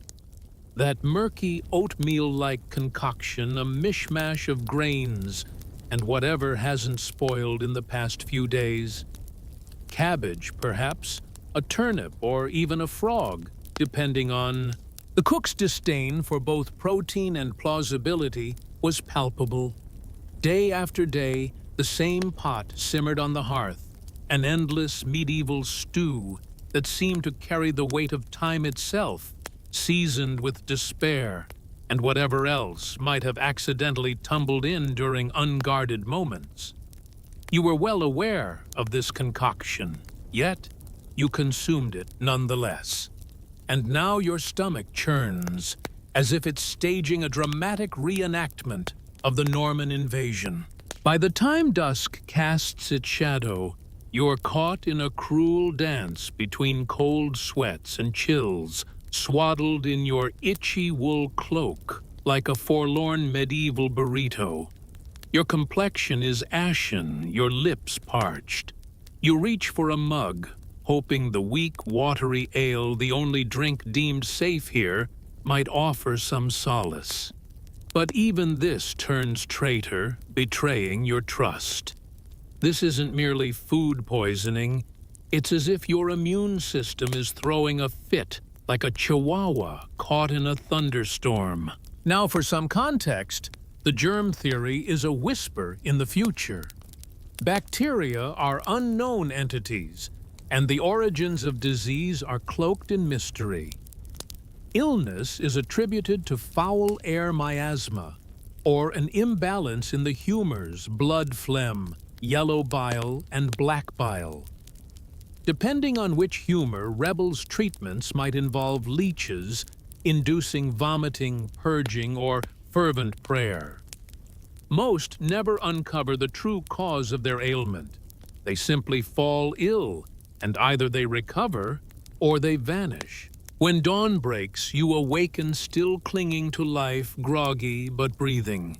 S1: That murky oatmeal-like concoction, a mishmash of grains and whatever hasn't spoiled in the past few days. Cabbage, perhaps, a turnip, or even a frog, depending on... The cook's disdain for both protein and plausibility was palpable. Day after day, the same pot simmered on the hearth, an endless medieval stew that seemed to carry the weight of time itself, seasoned with despair and whatever else might have accidentally tumbled in during unguarded moments. You were well aware of this concoction, yet you consumed it nonetheless. And now your stomach churns, as if it's staging a dramatic reenactment of the Norman invasion. By the time dusk casts its shadow, you're caught in a cruel dance between cold sweats and chills, swaddled in your itchy wool cloak like a forlorn medieval burrito. Your complexion is ashen, your lips parched. You reach for a mug, hoping the weak, watery ale, the only drink deemed safe here, might offer some solace. But even this turns traitor, betraying your trust. This isn't merely food poisoning. It's as if your immune system is throwing a fit, like a chihuahua caught in a thunderstorm. Now, for some context, the germ theory is a whisper in the future. Bacteria are unknown entities, and the origins of disease are cloaked in mystery. Illness is attributed to foul air miasma, or an imbalance in the humors, blood phlegm, yellow bile, and black bile. Depending on which humor, Rebel's treatments might involve leeches, inducing vomiting, purging, or fervent prayer. Most never uncover the true cause of their ailment. They simply fall ill, and either they recover or they vanish. When dawn breaks, you awaken still clinging to life, groggy but breathing.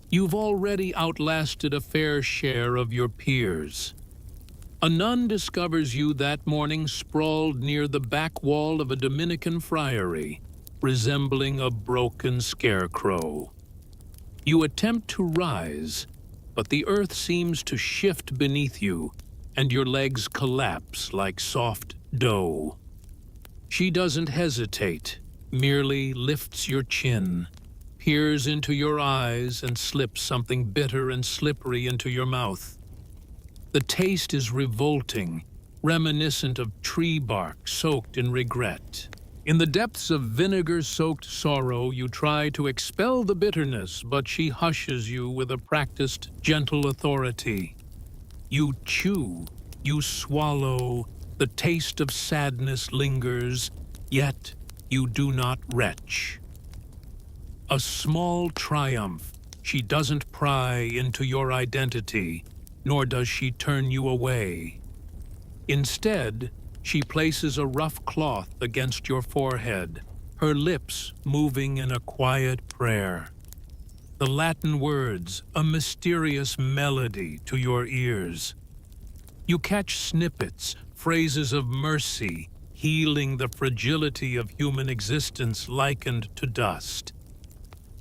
S1: You've already outlasted a fair share of your peers. A nun discovers you that morning sprawled near the back wall of a Dominican friary, resembling a broken scarecrow. You attempt to rise, but the earth seems to shift beneath you, and your legs collapse like soft dough. She doesn't hesitate, merely lifts your chin, peers into your eyes, and slips something bitter and slippery into your mouth. The taste is revolting, reminiscent of tree bark soaked in regret. In the depths of vinegar-soaked sorrow, you try to expel the bitterness, but she hushes you with a practiced, gentle authority. You chew, you swallow, the taste of sadness lingers, yet you do not retch. A small triumph. She doesn't pry into your identity, nor does she turn you away. Instead, she places a rough cloth against your forehead, her lips moving in a quiet prayer. The Latin words, a mysterious melody to your ears. You catch snippets, phrases of mercy, healing the fragility of human existence likened to dust.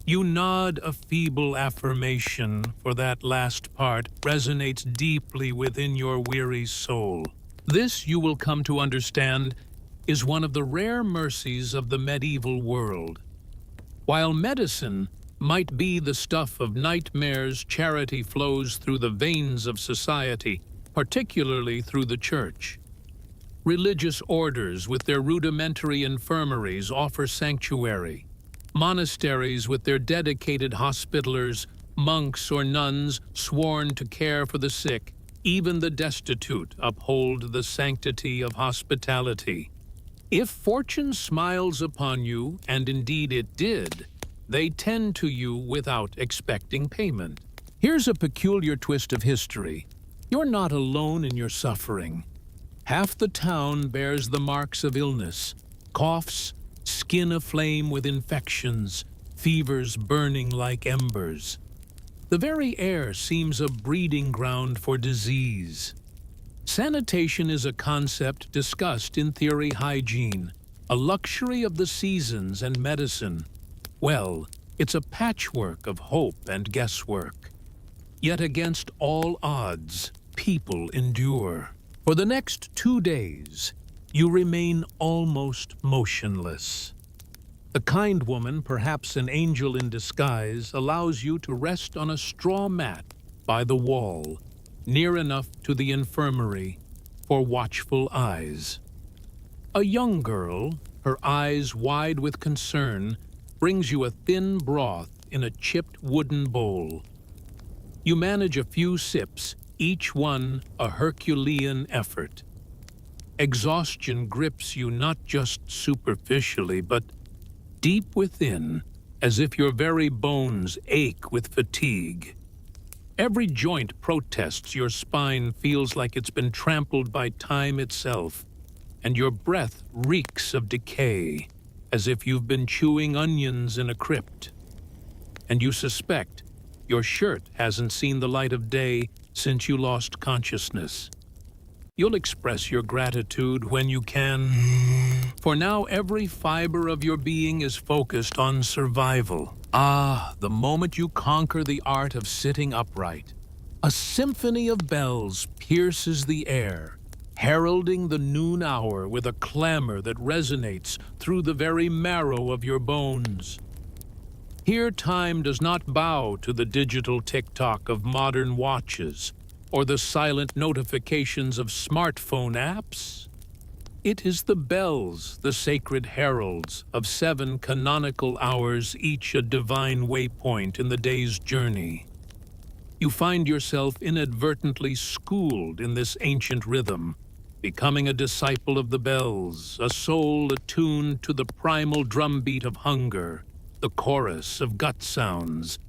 S1: You nod a feeble affirmation, for that last part resonates deeply within your weary soul. This, you will come to understand, is one of the rare mercies of the medieval world. While medicine might be the stuff of nightmares, charity flows through the veins of society, particularly through the church. Religious orders with their rudimentary infirmaries offer sanctuary. Monasteries with their dedicated hospitalers, monks or nuns sworn to care for the sick, even the destitute, uphold the sanctity of hospitality. If fortune smiles upon you, and indeed it did, they tend to you without expecting payment. Here's a peculiar twist of history. You're not alone in your suffering. Half the town bears the marks of illness, coughs, skin aflame with infections, fevers burning like embers. The very air seems a breeding ground for disease. Sanitation is a concept discussed in theory hygiene, a luxury of the seasons and medicine. Well, it's a patchwork of hope and guesswork. Yet against all odds, people endure. For the next 2 days, you remain almost motionless. The kind woman, perhaps an angel in disguise, allows you to rest on a straw mat by the wall, near enough to the infirmary for watchful eyes. A young girl, her eyes wide with concern, brings you a thin broth in a chipped wooden bowl. You manage a few sips, each one a Herculean effort. Exhaustion grips you not just superficially, but deep within, as if your very bones ache with fatigue. Every joint protests, your spine feels like it's been trampled by time itself, and your breath reeks of decay, as if you've been chewing onions in a crypt. And you suspect your shirt hasn't seen the light of day since you lost consciousness. You'll express your gratitude when you can, for now every fiber of your being is focused on survival. Ah, the moment you conquer the art of sitting upright, a symphony of bells pierces the air, heralding the noon hour with a clamor that resonates through the very marrow of your bones. Here time does not bow to the digital tick-tock of modern watches, or the silent notifications of smartphone apps. It is the bells, the sacred heralds of 7 canonical hours, each a divine waypoint in the day's journey. You find yourself inadvertently schooled in this ancient rhythm, becoming a disciple of the bells, a soul attuned to the primal drumbeat of hunger, the chorus of gut sounds,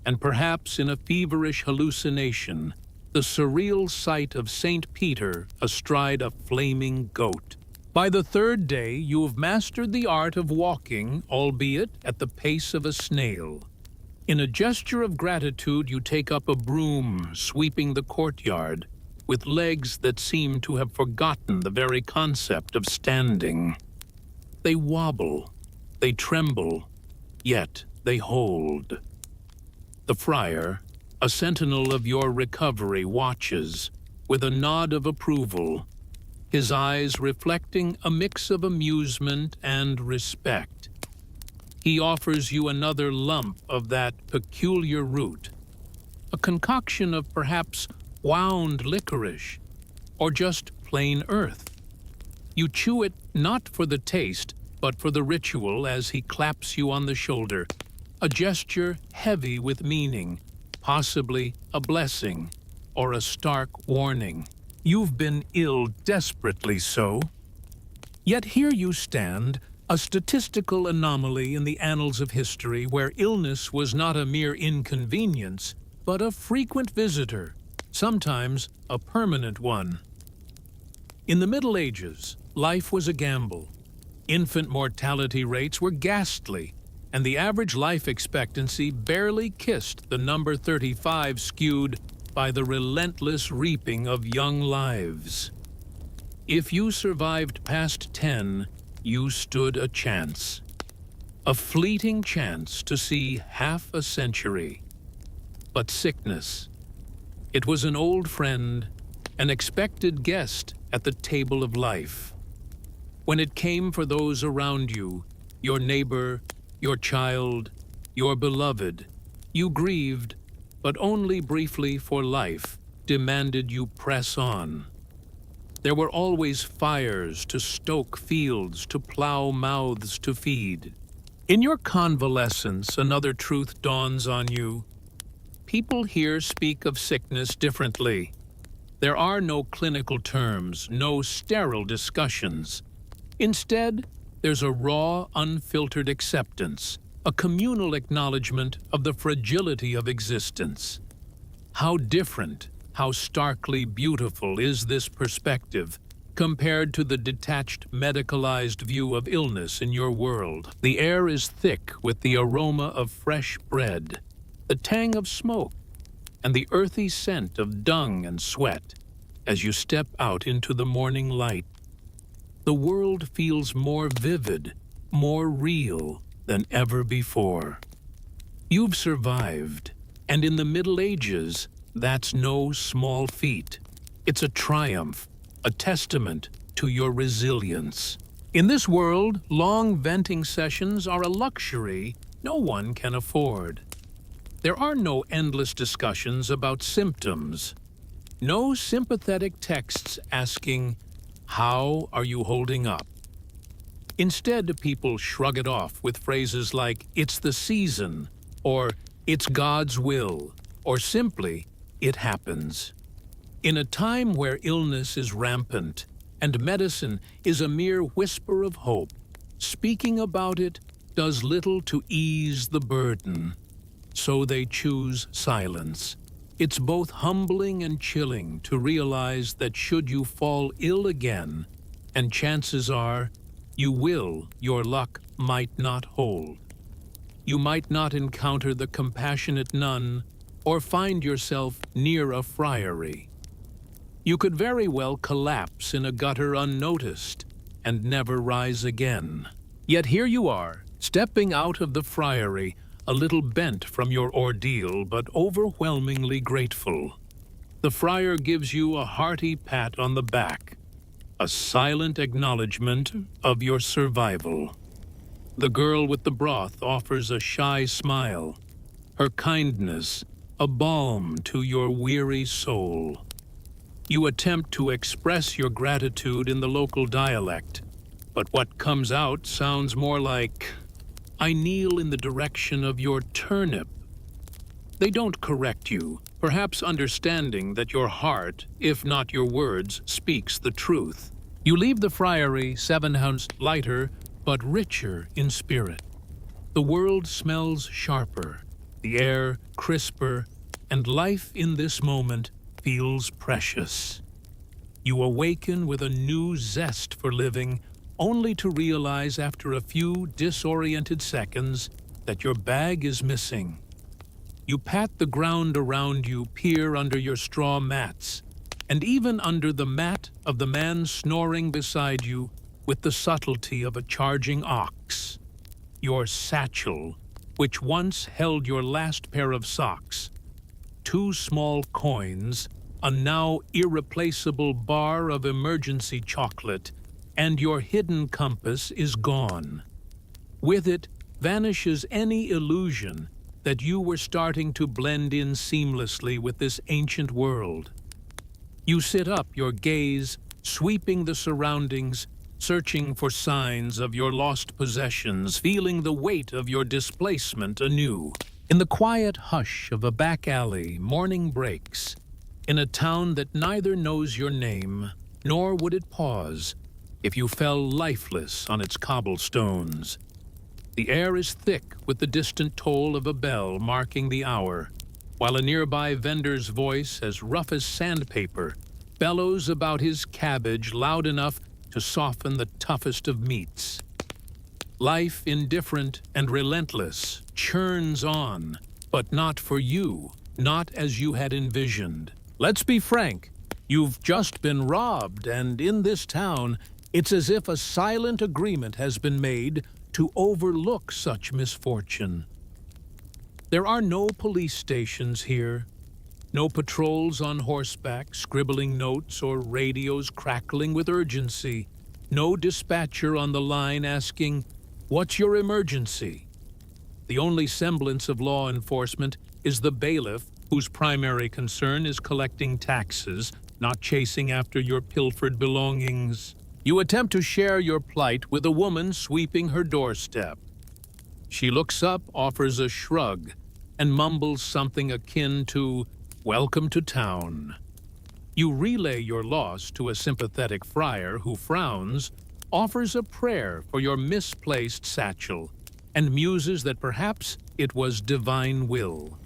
S1: and perhaps in a feverish hallucination, the surreal sight of St. Peter astride a flaming goat. By the 3rd day, you have mastered the art of walking, albeit at the pace of a snail. In a gesture of gratitude, you take up a broom, sweeping the courtyard, with legs that seem to have forgotten the very concept of standing. They wobble, they tremble, yet they hold. The friar, a sentinel of your recovery, watches, with a nod of approval, his eyes reflecting a mix of amusement and respect. He offers you another lump of that peculiar root, a concoction of perhaps wound licorice, or just plain earth. You chew it not for the taste, but for the ritual as he claps you on the shoulder, a gesture heavy with meaning, possibly a blessing or a stark warning. You've been ill, desperately so. Yet here you stand, A statistical anomaly in the annals of history where illness was not a mere inconvenience, but a frequent visitor, sometimes a permanent one. In the Middle Ages, life was a gamble. Infant mortality rates were ghastly, and the average life expectancy barely kissed the number 35, skewed by the relentless reaping of young lives. If you survived past 10, you stood a chance. A fleeting chance to see half a century. But sickness, it was an old friend, an expected guest at the table of life. When it came for those around you, your neighbor, your child, your beloved, you grieved, but only briefly, for life demanded you press on. There were always fires to stoke fields, to plow mouths to feed. In your convalescence, another truth dawns on you. People here speak of sickness differently. There are no clinical terms, no sterile discussions. Instead, there's a raw, unfiltered acceptance, a communal acknowledgement of the fragility of existence. How different, how starkly beautiful is this perspective compared to the detached, medicalized view of illness in your world. The air is thick with the aroma of fresh bread, the tang of smoke, and the earthy scent of dung and sweat as you step out into the morning light. The world feels more vivid, more real than ever before. You've survived, and in the Middle Ages, that's no small feat. It's a triumph, a testament to your resilience. In this world, long venting sessions are a luxury no one can afford. There are no endless discussions about symptoms. No sympathetic texts asking, "How are you holding up?" Instead, people shrug it off with phrases like, "It's the season," or "It's God's will," or simply, "It happens." In a time where illness is rampant and medicine is a mere whisper of hope, speaking about it does little to ease the burden. So they choose silence. It's both humbling and chilling to realize that should you fall ill again, and chances are you will, your luck might not hold. You might not encounter the compassionate nun or find yourself near a friary. You could very well collapse in a gutter unnoticed and never rise again. Yet here you are, stepping out of the friary, a little bent from your ordeal but overwhelmingly grateful. The friar gives you a hearty pat on the back, a silent acknowledgement of your survival. The girl with the broth offers a shy smile, her kindness a balm to your weary soul. You attempt to express your gratitude in the local dialect, but what comes out sounds more like, "I kneel in the direction of your turnip." They don't correct you, perhaps understanding that your heart, if not your words, speaks the truth. You leave the friary 7 ounces lighter, but richer in spirit. The world smells sharper, the air crisper, and life in this moment feels precious. You awaken with a new zest for living, only to realize after a few disoriented seconds that your bag is missing. You pat the ground around you, peer under your straw mats, and even under the mat of the man snoring beside you with the subtlety of a charging ox. Your satchel, which once held your last pair of socks, 2 small coins, a now irreplaceable bar of emergency chocolate, and your hidden compass is gone. With it vanishes any illusion that you were starting to blend in seamlessly with this ancient world. You sit up, your gaze sweeping the surroundings, searching for signs of your lost possessions, feeling the weight of your displacement anew. In the quiet hush of a back alley, morning breaks. In a town that neither knows your name, nor would it pause, if you fell lifeless on its cobblestones. The air is thick with the distant toll of a bell marking the hour, while a nearby vendor's voice, as rough as sandpaper, bellows about his cabbage loud enough to soften the toughest of meats. Life, indifferent and relentless, churns on, but not for you, not as you had envisioned. Let's be frank, you've just been robbed, and in this town, it's as if a silent agreement has been made to overlook such misfortune. There are no police stations here, no patrols on horseback scribbling notes or radios crackling with urgency, no dispatcher on the line asking, "What's your emergency?" The only semblance of law enforcement is the bailiff, whose primary concern is collecting taxes, not chasing after your pilfered belongings. You attempt to share your plight with a woman sweeping her doorstep. She looks up, offers a shrug, and mumbles something akin to, "Welcome to town." You relay your loss to a sympathetic friar who frowns, offers a prayer for your misplaced satchel, and muses that perhaps it was divine will.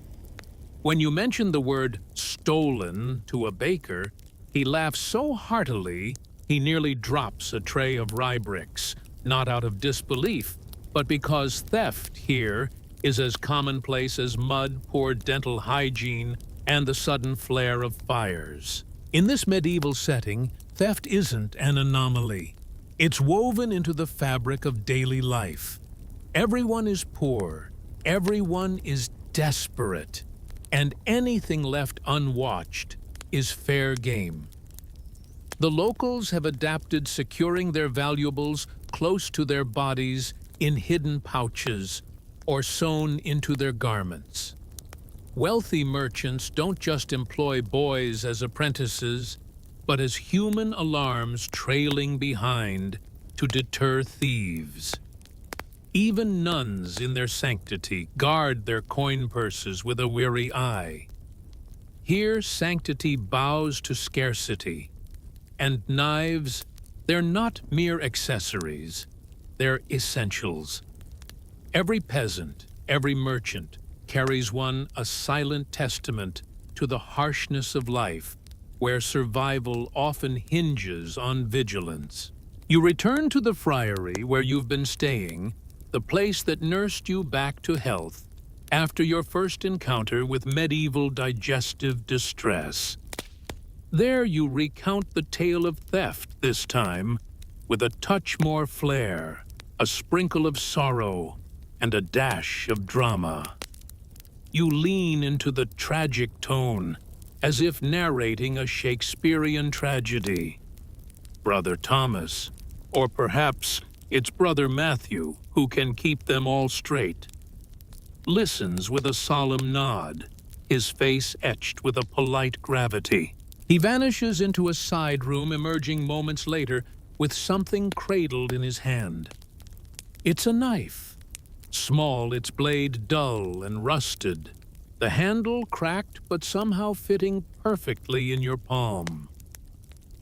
S1: When you mention the word "stolen" to a baker, he laughs so heartily he nearly drops a tray of rye bricks, not out of disbelief, but because theft here is as commonplace as mud, poor dental hygiene, and the sudden flare of fires. In this medieval setting, theft isn't an anomaly. It's woven into the fabric of daily life. Everyone is poor, everyone is desperate, and anything left unwatched is fair game. The locals have adapted securing their valuables close to their bodies in hidden pouches or sewn into their garments. Wealthy merchants don't just employ boys as apprentices, but as human alarms trailing behind to deter thieves. Even nuns in their sanctity guard their coin purses with a weary eye. Here sanctity bows to scarcity, and knives, they're not mere accessories, they're essentials. Every peasant, every merchant, carries one a silent testament to the harshness of life, where survival often hinges on vigilance. You return to the friary where you've been staying, the place that nursed you back to health after your first encounter with medieval digestive distress. There you recount the tale of theft this time, with a touch more flair, a sprinkle of sorrow, and a dash of drama. You lean into the tragic tone, as if narrating a Shakespearean tragedy. Brother Thomas, or perhaps it's Brother Matthew, who can keep them all straight, listens with a solemn nod, his face etched with a polite gravity. He vanishes into a side room, emerging moments later with something cradled in his hand. It's a knife. Small, its blade dull and rusted, the handle cracked but somehow fitting perfectly in your palm.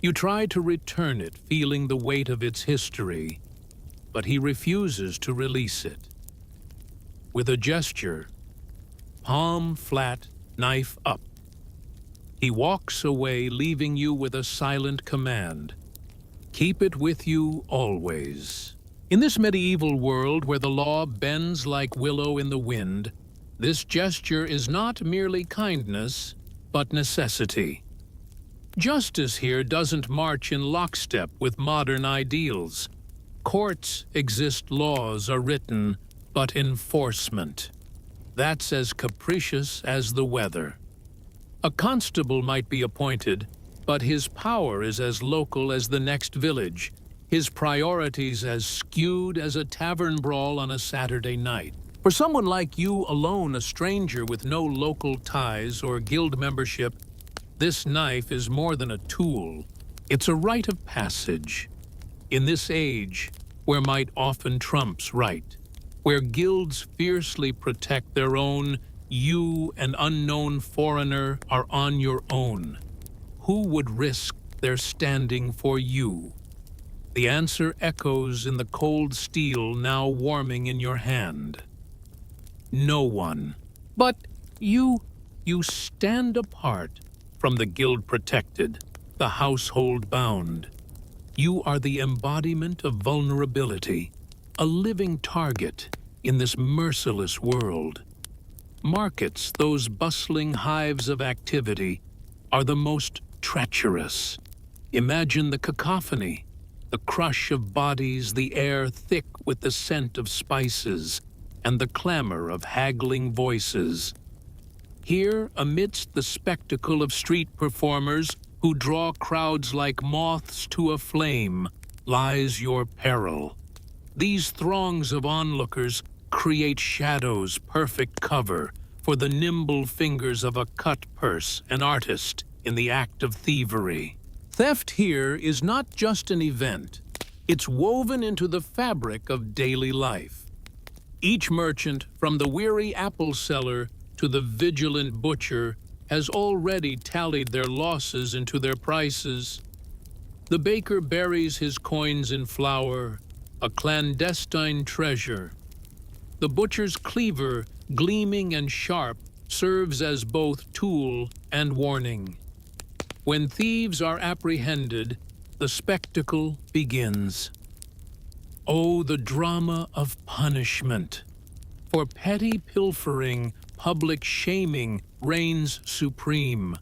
S1: You try to return it, feeling the weight of its history, but he refuses to release it. With a gesture, palm flat, knife up, he walks away, leaving you with a silent command. Keep it with you always. In this medieval world where the law bends like willow in the wind, this gesture is not merely kindness, but necessity. Justice here doesn't march in lockstep with modern ideals. Courts exist, laws are written, but enforcement, that's as capricious as the weather. A constable might be appointed, but his power is as local as the next village, his priorities as skewed as a tavern brawl on a Saturday night. For someone like you alone, a stranger with no local ties or guild membership, this knife is more than a tool. It's a rite of passage. In this age, where might often trumps right, where guilds fiercely protect their own, you, an unknown foreigner, are on your own. Who would risk their standing for you? The answer echoes in the cold steel now warming in your hand. No one. But you stand apart from the guild-protected, the household-bound. You are the embodiment of vulnerability, a living target in this merciless world. Markets, those bustling hives of activity, are the most treacherous. Imagine the cacophony, the crush of bodies, the air thick with the scent of spices, and the clamor of haggling voices. Here, amidst the spectacle of street performers who draw crowds like moths to a flame, lies your peril. These throngs of onlookers create shadows perfect cover for the nimble fingers of a cut-purse, an artist in the act of thievery. Theft here is not just an event. It's woven into the fabric of daily life. Each merchant, from the weary apple seller to the vigilant butcher, has already tallied their losses into their prices. The baker buries his coins in flour, a clandestine treasure. The butcher's cleaver, gleaming and sharp, serves as both tool and warning. When thieves are apprehended, the spectacle begins. Oh, the drama of punishment! For petty pilfering, public shaming reigns supreme.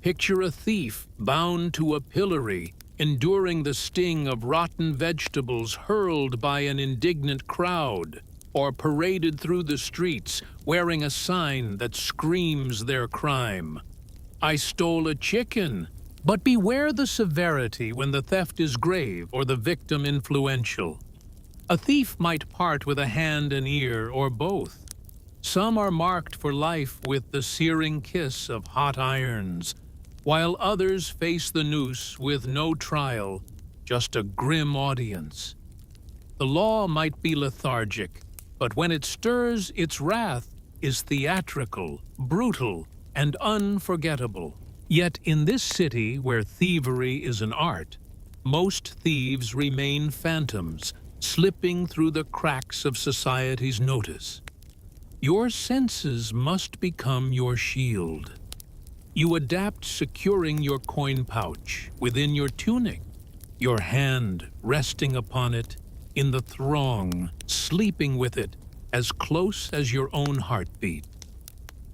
S1: Picture a thief bound to a pillory, enduring the sting of rotten vegetables hurled by an indignant crowd, or paraded through the streets wearing a sign that screams their crime. I stole a chicken. But beware the severity when the theft is grave or the victim influential. A thief might part with a hand and ear or both. Some are marked for life with the searing kiss of hot irons, while others face the noose with no trial, just a grim audience. The law might be lethargic, but when it stirs, its wrath is theatrical, brutal, and unforgettable. Yet in this city where thievery is an art, most thieves remain phantoms, slipping through the cracks of society's notice. Your senses must become your shield. You adapt securing your coin pouch within your tunic, your hand resting upon it in the throng, sleeping with it as close as your own heartbeat.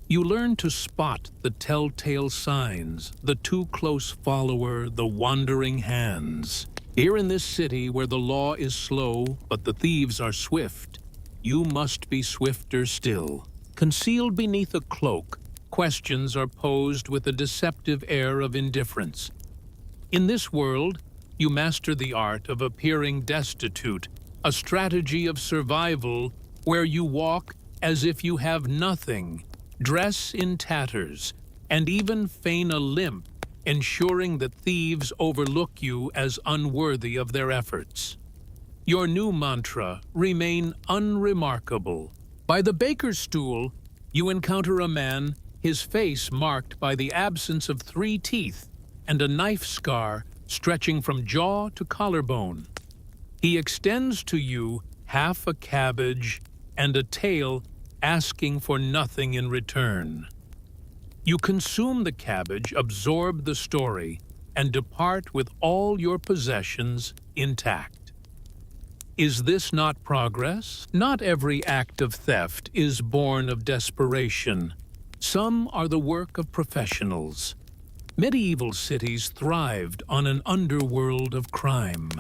S1: You learn to spot the telltale signs, the too close follower, the wandering hands. Here in this city where the law is slow but the thieves are swift, you must be swifter still. Concealed beneath a cloak, questions are posed with a deceptive air of indifference. In this world, you master the art of appearing destitute, a strategy of survival where you walk as if you have nothing, dress in tatters, and even feign a limp, ensuring that thieves overlook you as unworthy of their efforts. Your new mantra, remain unremarkable. By the baker's stool, you encounter a man, his face marked by the absence of 3 teeth and a knife scar stretching from jaw to collarbone. He extends to you half a cabbage and a tail, asking for nothing in return. You consume the cabbage, absorb the story, and depart with all your possessions intact. Is this not progress? Not every act of theft is born of desperation. Some are the work of professionals. Medieval cities thrived on an underworld of crime.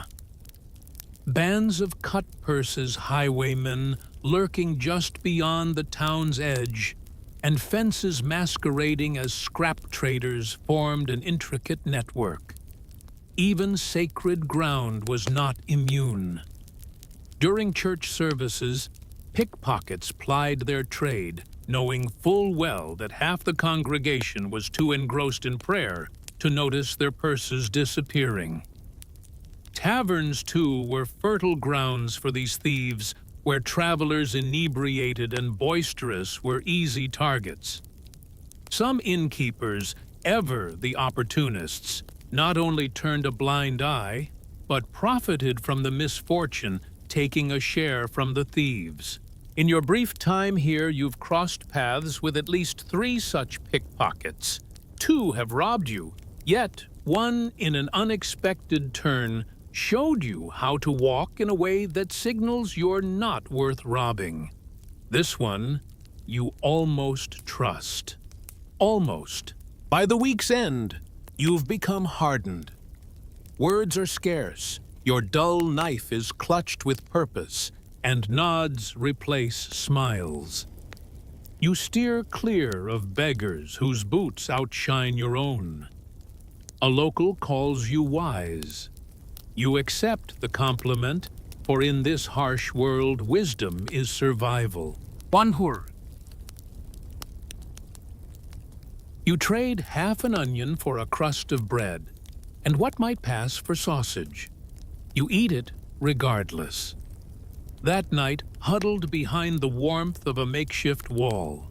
S1: Bands of cut-purses highwaymen lurking just beyond the town's edge, and fences masquerading as scrap traders formed an intricate network. Even sacred ground was not immune. During church services, pickpockets plied their trade, knowing full well that half the congregation was too engrossed in prayer to notice their purses disappearing. Taverns, too, were fertile grounds for these thieves, where travelers inebriated and boisterous were easy targets. Some innkeepers, ever the opportunists, not only turned a blind eye, but profited from the misfortune, taking a share from the thieves. In your brief time here, you've crossed paths with at least 3 such pickpockets. 2 have robbed you, yet one, in an unexpected turn, showed you how to walk in a way that signals you're not worth robbing. This one, you almost trust. Almost. By the week's end, you've become hardened. Words are scarce, your dull knife is clutched with purpose, and nods replace smiles. You steer clear of beggars whose boots outshine your own. A local calls you wise. You accept the compliment, for in this harsh world, wisdom is survival.
S2: Banhur.
S1: You trade half an onion for a crust of bread, and what might pass for sausage. You eat it regardless. That night, huddled behind the warmth of a makeshift wall,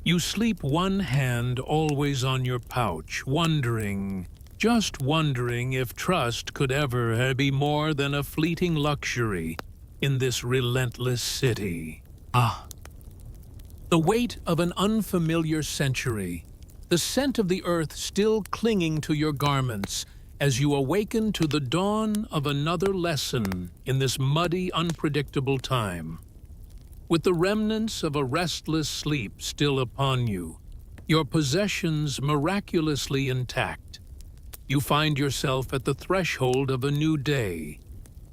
S1: you sleep one hand always on your pouch, wondering, just wondering if trust could ever be more than a fleeting luxury in this relentless city. The weight of an unfamiliar century, the scent of the earth still clinging to your garments as you awaken to the dawn of another lesson in this muddy, unpredictable time. With the remnants of a restless sleep still upon you, your possessions miraculously intact, you find yourself at the threshold of a new day,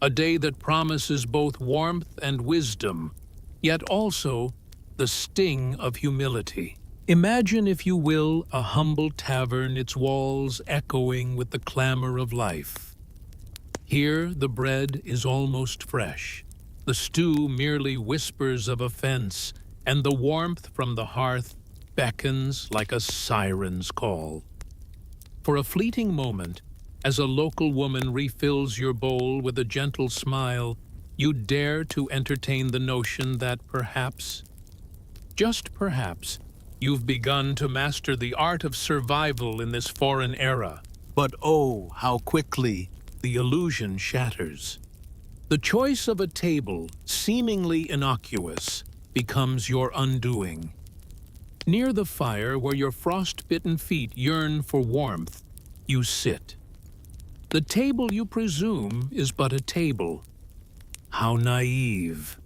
S1: a day that promises both warmth and wisdom, yet also the sting of humility. Imagine, if you will, a humble tavern, its walls echoing with the clamor of life. Here the bread is almost fresh, the stew merely whispers of offense, and the warmth from the hearth beckons like a siren's call. For a fleeting moment, as a local woman refills your bowl with a gentle smile, you dare to entertain the notion that perhaps, just perhaps, you've begun to master the art of survival in this foreign era. But oh, how quickly the illusion shatters. The choice of a table, seemingly innocuous, becomes your undoing. Near the fire where your frost-bitten feet yearn for warmth, you sit. The table you presume is but a table. How naive.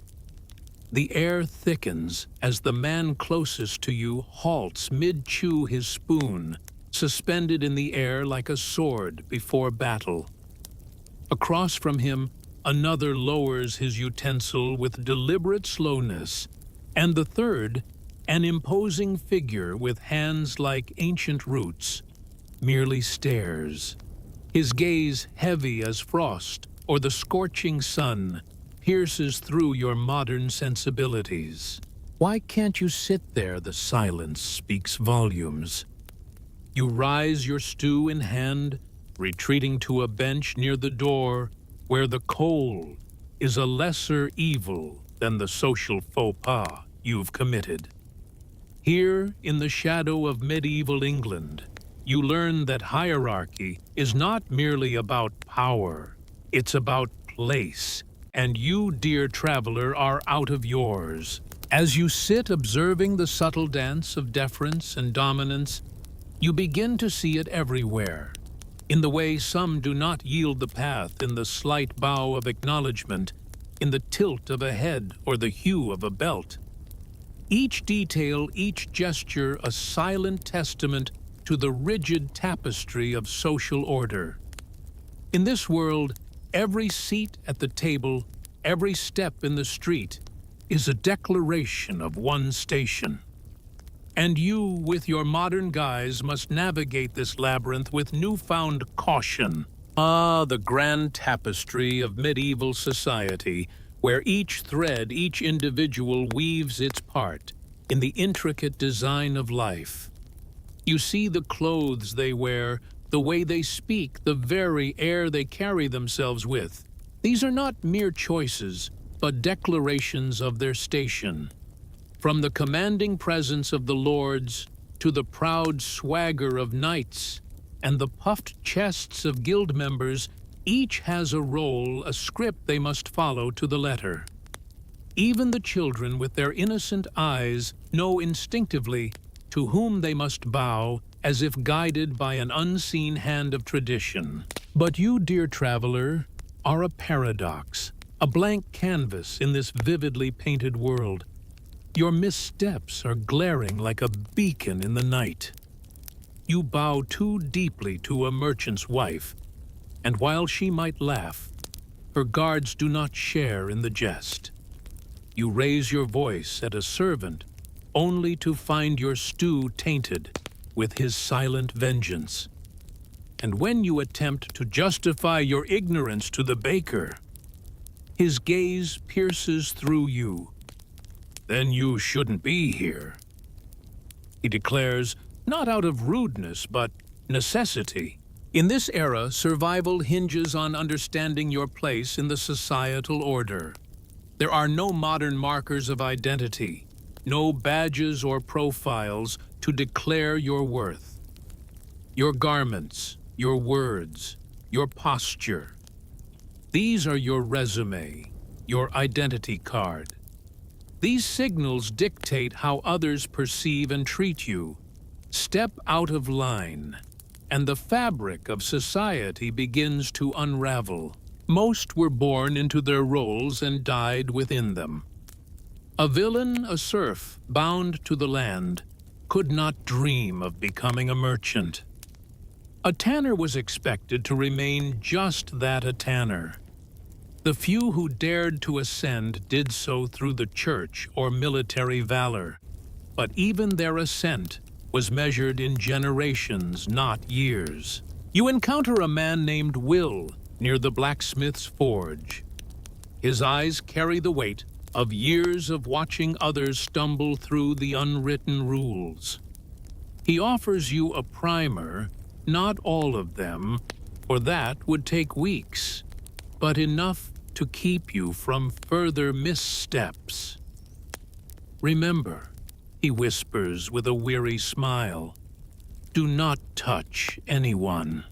S1: The air thickens as the man closest to you halts mid-chew his spoon, suspended in the air like a sword before battle. Across from him, another lowers his utensil with deliberate slowness, and the third, an imposing figure with hands like ancient roots, merely stares. His gaze, heavy as frost or the scorching sun, pierces through your modern sensibilities. Why can't you sit there? The silence speaks volumes. You rise, your stew in hand, retreating to a bench near the door, where the cold is a lesser evil than the social faux pas you've committed. Here, in the shadow of medieval England, you learn that hierarchy is not merely about power, it's about place. And you, dear traveler, are out of yours. As you sit observing the subtle dance of deference and dominance, you begin to see it everywhere. In the way some do not yield the path, in the slight bow of acknowledgement, in the tilt of a head or the hue of a belt. Each detail, each gesture, a silent testament to the rigid tapestry of social order. In this world, every seat at the table, every step in the street, is a declaration of one's station. And you, with your modern guise, must navigate this labyrinth with newfound caution. The grand tapestry of medieval society, where each thread, each individual weaves its part in the intricate design of life. You see the clothes they wear, the way they speak, the very air they carry themselves with. These are not mere choices, but declarations of their station. From the commanding presence of the lords to the proud swagger of knights and the puffed chests of guild members, Each has a role, a script they must follow to the letter. Even the children with their innocent eyes know instinctively to whom they must bow, as if guided by an unseen hand of tradition. But you, dear traveler, are a paradox, a blank canvas in this vividly painted world. Your missteps are glaring like a beacon in the night. You bow too deeply to a merchant's wife, and while she might laugh, her guards do not share in the jest. You raise your voice at a servant, only to find your stew tainted with his silent vengeance. And when you attempt to justify your ignorance to the baker, his gaze pierces through you. Then you shouldn't be here, he declares, not out of rudeness, but necessity. In this era, survival hinges on understanding your place in the societal order. There are no modern markers of identity, no badges or profiles to declare your worth. Your garments, your words, your posture. These are your resume, your identity card. These signals dictate how others perceive and treat you. Step out of line, and the fabric of society begins to unravel. Most were born into their roles and died within them. A villain, a serf, bound to the land, could not dream of becoming a merchant. A tanner was expected to remain just that, a tanner. The few who dared to ascend did so through the church or military valor, but even their ascent was measured in generations, not years. You encounter a man named Will near the blacksmith's forge. His eyes carry the weight of years of watching others stumble through the unwritten rules. He offers you a primer, not all of them, for that would take weeks, but enough to keep you from further missteps. Remember, he whispers with a weary smile, do not touch anyone.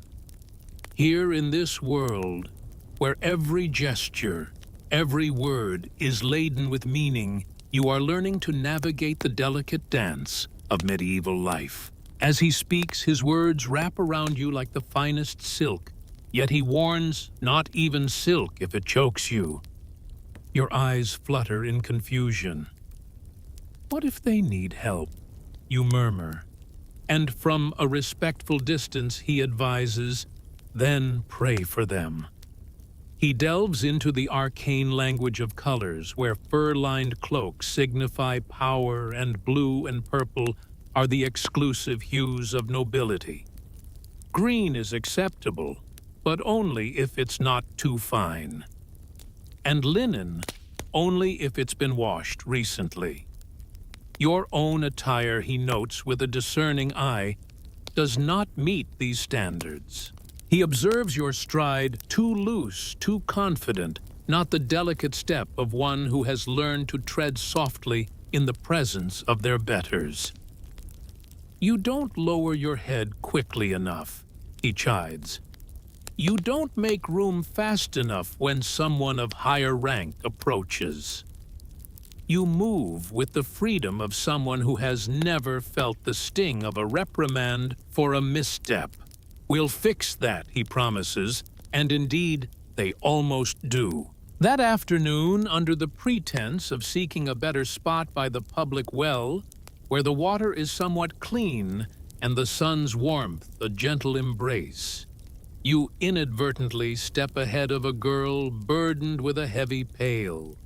S1: Here in this world, where every gesture, every word is laden with meaning, you are learning to navigate the delicate dance of medieval life. As he speaks, his words wrap around you like the finest silk, yet he warns, not even silk if it chokes you. Your eyes flutter in confusion. What if they need help? You murmur. And from a respectful distance he advises, then pray for them. He delves into the arcane language of colors, where fur-lined cloaks signify power and blue and purple are the exclusive hues of nobility. Green is acceptable, but only if it's not too fine. And linen, only if it's been washed recently. Your own attire, he notes with a discerning eye, does not meet these standards. He observes your stride too loose, too confident, not the delicate step of one who has learned to tread softly in the presence of their betters. You don't lower your head quickly enough, he chides. You don't make room fast enough when someone of higher rank approaches. You move with the freedom of someone who has never felt the sting of a reprimand for a misstep. We'll fix that, he promises, and indeed, they almost do. That afternoon, under the pretense of seeking a better spot by the public well, where the water is somewhat clean and the sun's warmth a gentle embrace, you inadvertently step ahead of a girl burdened with a heavy pail.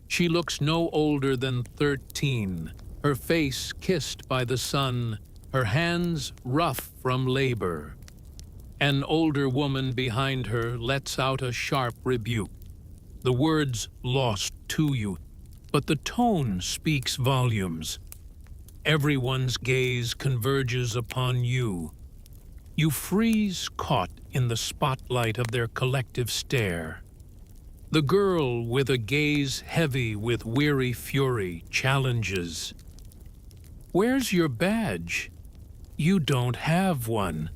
S1: She looks no older than 13, her face kissed by the sun, her hands rough from labor. An older woman behind her lets out a sharp rebuke. The words lost to you, but the tone speaks volumes. Everyone's gaze converges upon you. You freeze caught in the spotlight of their collective stare. The girl, with a gaze heavy with weary fury, challenges. Where's your badge? You don't have one.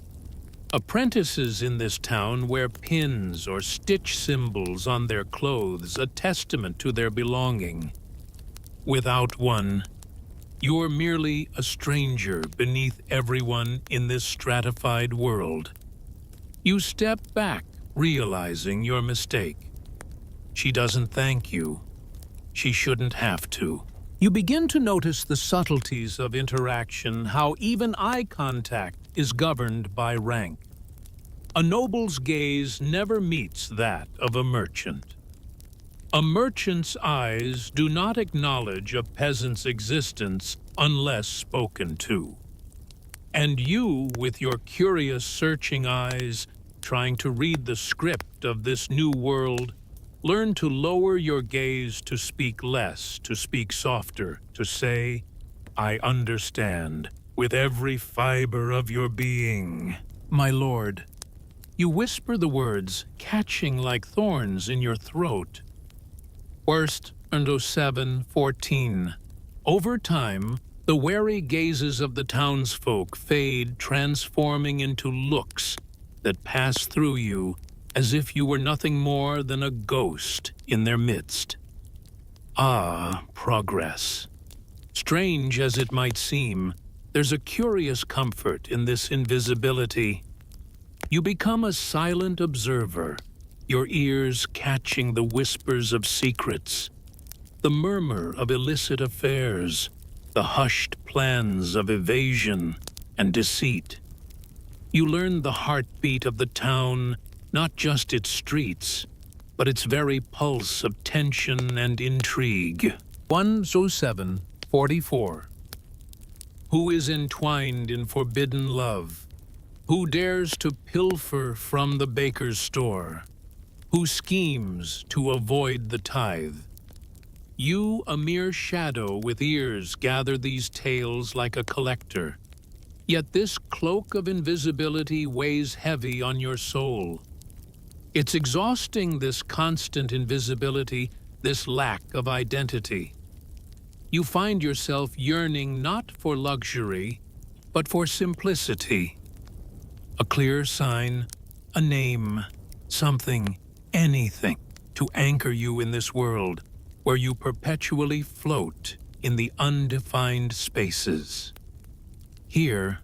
S1: Apprentices in this town wear pins or stitch symbols on their clothes, a testament to their belonging. Without one, you're merely a stranger beneath everyone in this stratified world. You step back, realizing your mistake. She doesn't thank you. She shouldn't have to. You begin to notice the subtleties of interaction, how even eye contact is governed by rank. A noble's gaze never meets that of a merchant. A merchant's eyes do not acknowledge a peasant's existence unless spoken to. And you, with your curious, searching eyes, trying to read the script of this new world, learn to lower your gaze, to speak less, to speak softer, to say, "I understand," with every fiber of your being. "My lord." You whisper the words, catching like thorns in your throat. Worst, 7:14. Over time, the wary gazes of the townsfolk fade, transforming into looks that pass through you as if you were nothing more than a ghost in their midst. Ah, progress. Strange as it might seem, there's a curious comfort in this invisibility. You become a silent observer, your ears catching the whispers of secrets, the murmur of illicit affairs, the hushed plans of evasion and deceit. You learn the heartbeat of the town, not just its streets, but its very pulse of tension and intrigue. 1:07:44. Who is entwined in forbidden love? Who dares to pilfer from the baker's store? Who schemes to avoid the tithe? You, a mere shadow with ears, gather these tales like a collector. Yet this cloak of invisibility weighs heavy on your soul. It's exhausting, this constant invisibility, this lack of identity. You find yourself yearning not for luxury, but for simplicity. A clear sign, a name, something, anything to anchor you in this world where you perpetually float in the undefined spaces. Here,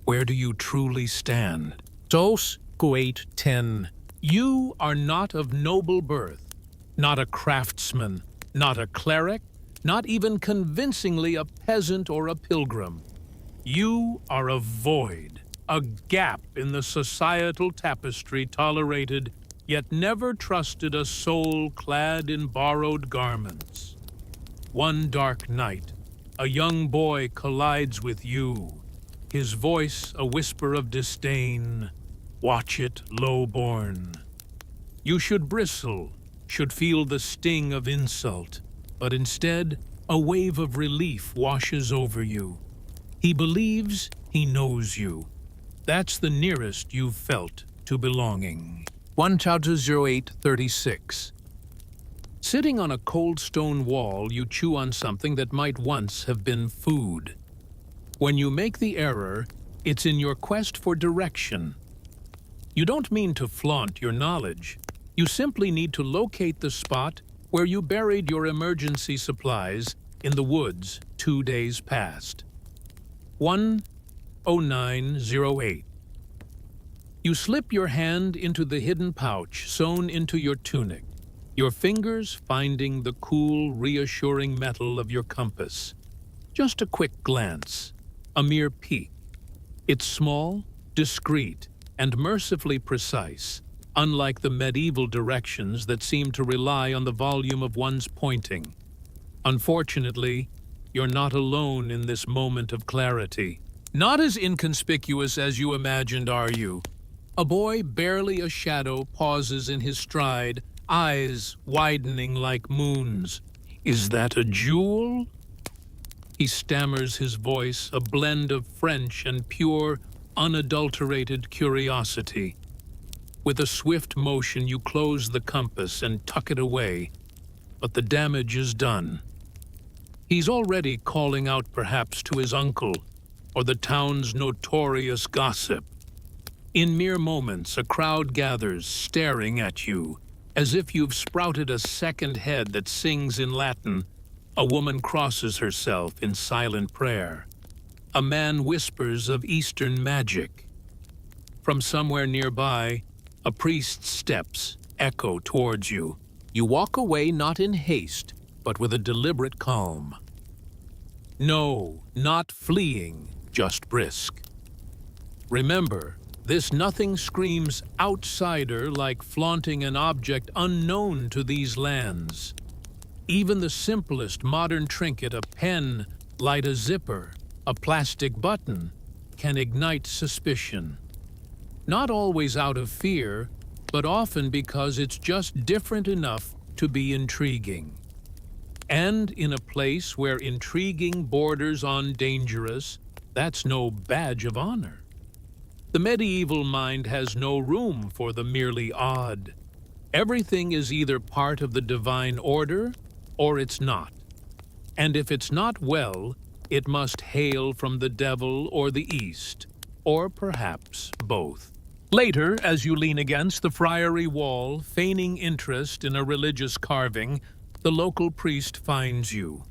S1: where do you truly stand? Dos 8:10. You are not of noble birth, not a craftsman, not a cleric, not even convincingly a peasant or a pilgrim. You are a void, a gap in the societal tapestry tolerated, yet never trusted a soul clad in borrowed garments. One dark night, a young boy collides with you, his voice a whisper of disdain. Watch it, low-born. You should bristle, should feel the sting of insult, but instead, a wave of relief washes over you. He believes he knows you. That's the nearest you've felt to belonging. 1:08:36. Sitting on a cold stone wall, you chew on something that might once have been food. When you make the error, it's in your quest for direction. You don't mean to flaunt your knowledge. You simply need to locate the spot where you buried your emergency supplies in the woods 2 days past. 1:09:08. You slip your hand into the hidden pouch sewn into your tunic, your fingers finding the cool, reassuring metal of your compass. Just a quick glance, a mere peek. It's small, discreet, and mercifully precise, unlike the medieval directions that seem to rely on the volume of one's pointing. Unfortunately, you're not alone in this moment of clarity. Not as inconspicuous as you imagined, are you? A boy, barely a shadow, pauses in his stride, eyes widening like moons. Is that a jewel? He stammers, his voice a blend of French and pure, unadulterated curiosity. With a swift motion, you close the compass and tuck it away, but the damage is done. He's already calling out perhaps to his uncle or the town's notorious gossip. In mere moments, a crowd gathers, staring at you, as if you've sprouted a second head that sings in Latin. A woman crosses herself in silent prayer. A man whispers of Eastern magic. From somewhere nearby, a priest's steps echo towards you. You walk away not in haste, but with a deliberate calm. No, not fleeing, just brisk. Remember, this nothing screams outsider like flaunting an object unknown to these lands. Even the simplest modern trinket, a pen, light a zipper, a plastic button, can ignite suspicion. Not always out of fear, but often because it's just different enough to be intriguing. And in a place where intriguing borders on dangerous, that's no badge of honor. The medieval mind has no room for the merely odd. Everything is either part of the divine order or it's not. And if it's not well, it must hail from the devil or the east, or perhaps both. Later, as you lean against the friary wall, feigning interest in a religious carving, the local priest finds you.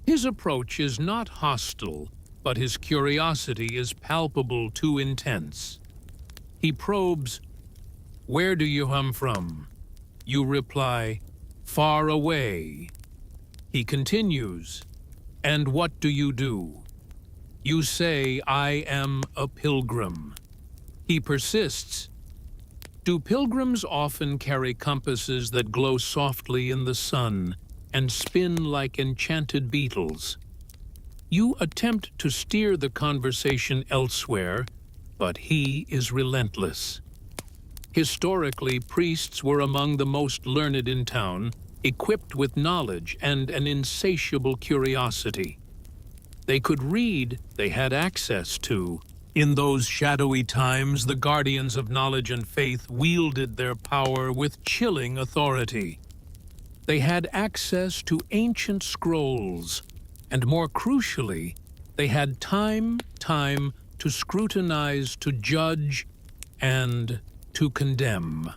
S1: His approach is not hostile, but his curiosity is palpable too intense. He probes, "Where do you come from?" You reply, "Far away." He continues, "And what do you do?" You say, "I am a pilgrim." He persists, "Do pilgrims often carry compasses that glow softly in the sun and spin like enchanted beetles?" You attempt to steer the conversation elsewhere, but he is relentless. Historically, priests were among the most learned in town, equipped with knowledge and an insatiable curiosity. They could read, they had access to. In those shadowy times, the guardians of knowledge and faith wielded their power with chilling authority. They had access to ancient scrolls, and more crucially, they had time to scrutinize, to judge, and to condemn.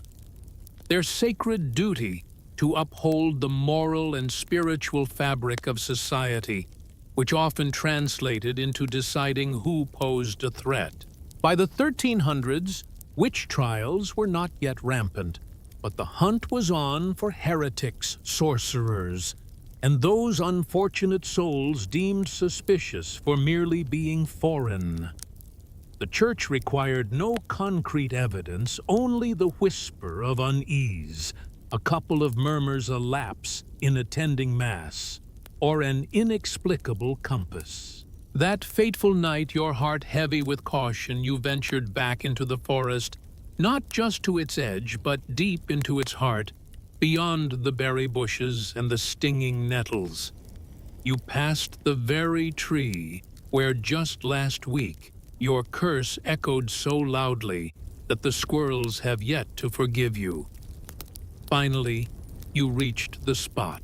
S1: Their sacred duty to uphold the moral and spiritual fabric of society, which often translated into deciding who posed a threat. By the 1300s, witch trials were not yet rampant, but the hunt was on for heretics, sorcerers, and those unfortunate souls deemed suspicious for merely being foreign. The church required no concrete evidence, only the whisper of unease, a couple of murmurs a lapse in attending Mass, or an inexplicable compass. That fateful night, your heart heavy with caution, you ventured back into the forest, not just to its edge, but deep into its heart, beyond the berry bushes and the stinging nettles. You passed the very tree where just last week your curse echoed so loudly that the squirrels have yet to forgive you. Finally, you reached the spot.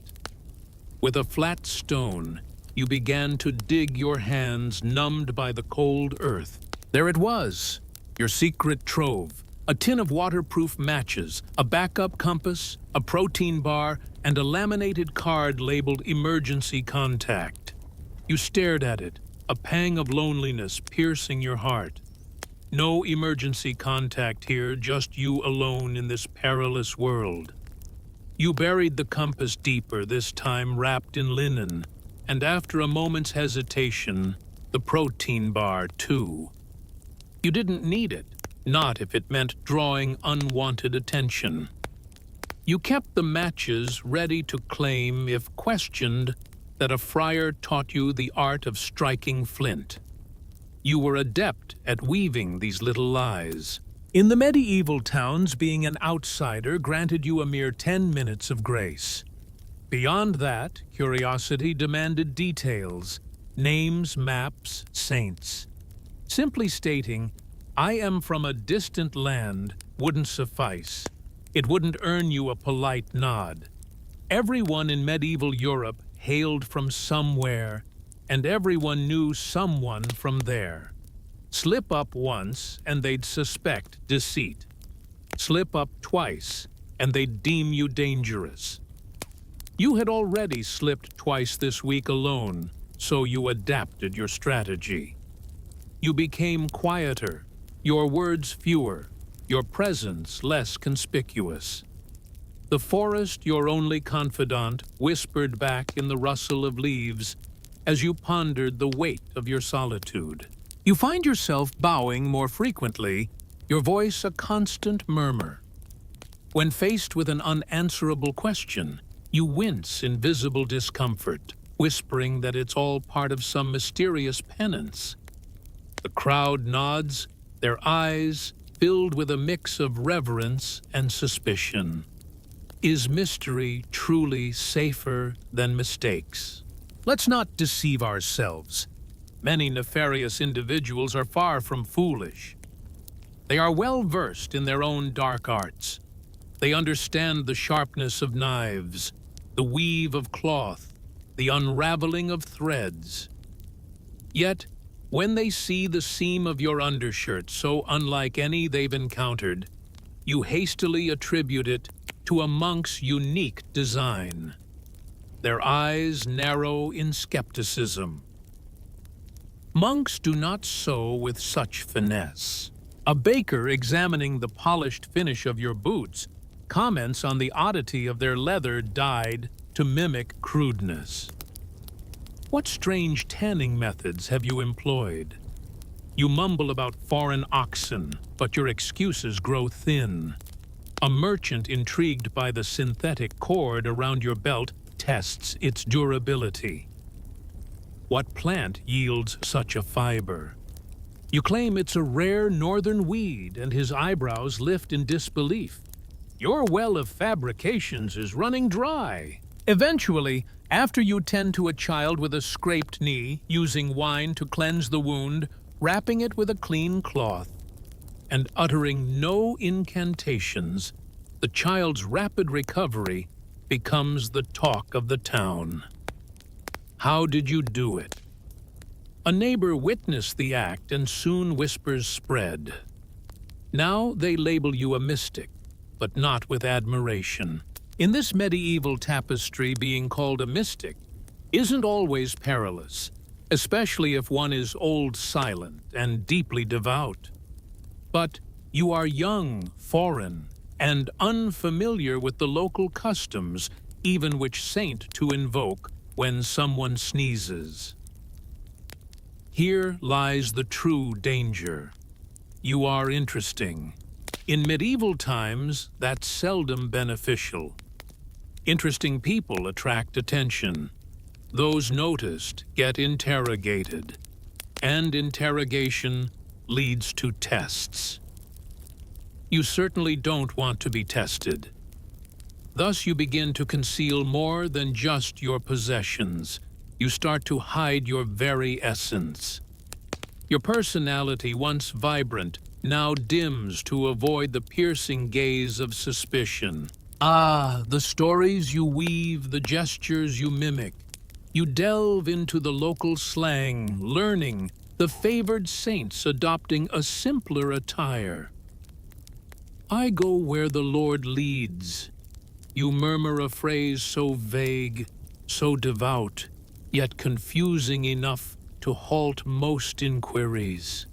S1: With a flat stone, you began to dig, your hands numbed by the cold earth. There it was, your secret trove. A tin of waterproof matches, a backup compass, a protein bar, and a laminated card labeled emergency contact. You stared at it, a pang of loneliness piercing your heart. No emergency contact here, just you alone in this perilous world. You buried the compass deeper, this time wrapped in linen, and after a moment's hesitation, the protein bar too. You didn't need it. Not if it meant drawing unwanted attention. You kept the matches ready to claim, if questioned, that a friar taught you the art of striking flint. You were adept at weaving these little lies. In the medieval towns, being an outsider granted you a mere 10 minutes of grace. Beyond that, curiosity demanded details, names, maps, saints. Simply stating, "I am from a distant land," wouldn't suffice. It wouldn't earn you a polite nod. Everyone in medieval Europe hailed from somewhere, and everyone knew someone from there. Slip up once, and they'd suspect deceit. Slip up twice, and they'd deem you dangerous. You had already slipped twice this week alone, so you adapted your strategy. You became quieter, your words fewer, your presence less conspicuous. The forest, your only confidant, whispered back in the rustle of leaves as you pondered the weight of your solitude. You find yourself bowing more frequently, your voice a constant murmur. When faced with an unanswerable question, you wince in visible discomfort, whispering that it's all part of some mysterious penance. The crowd nods, their eyes filled with a mix of reverence and suspicion. Is mystery truly safer than mistakes? Let's not deceive ourselves. Many nefarious individuals are far from foolish. They are well versed in their own dark arts. They understand the sharpness of knives, the weave of cloth, the unraveling of threads. Yet, when they see the seam of your undershirt so unlike any they've encountered, you hastily attribute it to a monk's unique design. Their eyes narrow in skepticism. Monks do not sew with such finesse. A baker examining the polished finish of your boots comments on the oddity of their leather dyed to mimic crudeness. What strange tanning methods have you employed? You mumble about foreign oxen, but your excuses grow thin. A merchant intrigued by the synthetic cord around your belt tests its durability. What plant yields such a fiber? You claim it's a rare northern weed, and his eyebrows lift in disbelief. Your well of fabrications is running dry. Eventually, after you tend to a child with a scraped knee, using wine to cleanse the wound, wrapping it with a clean cloth, and uttering no incantations, the child's rapid recovery becomes the talk of the town. How did you do it? A neighbor witnessed the act, and soon whispers spread. Now they label you a mystic, but not with admiration. In this medieval tapestry, being called a mystic isn't always perilous, especially if one is old silent and deeply devout. But you are young, foreign, and unfamiliar with the local customs, even which saint to invoke when someone sneezes. Here lies the true danger. You are interesting. In medieval times, that's seldom beneficial. Interesting people attract attention. Those noticed get interrogated, and interrogation leads to tests. You certainly don't want to be tested. Thus you begin to conceal more than just your possessions. You start to hide your very essence. Your personality, once vibrant, now dims to avoid the piercing gaze of suspicion. Ah, the stories you weave, the gestures you mimic. You delve into the local slang, learning the favored saints adopting a simpler attire. I go where the Lord leads. You murmur a phrase so vague, so devout, yet confusing enough to halt most inquiries.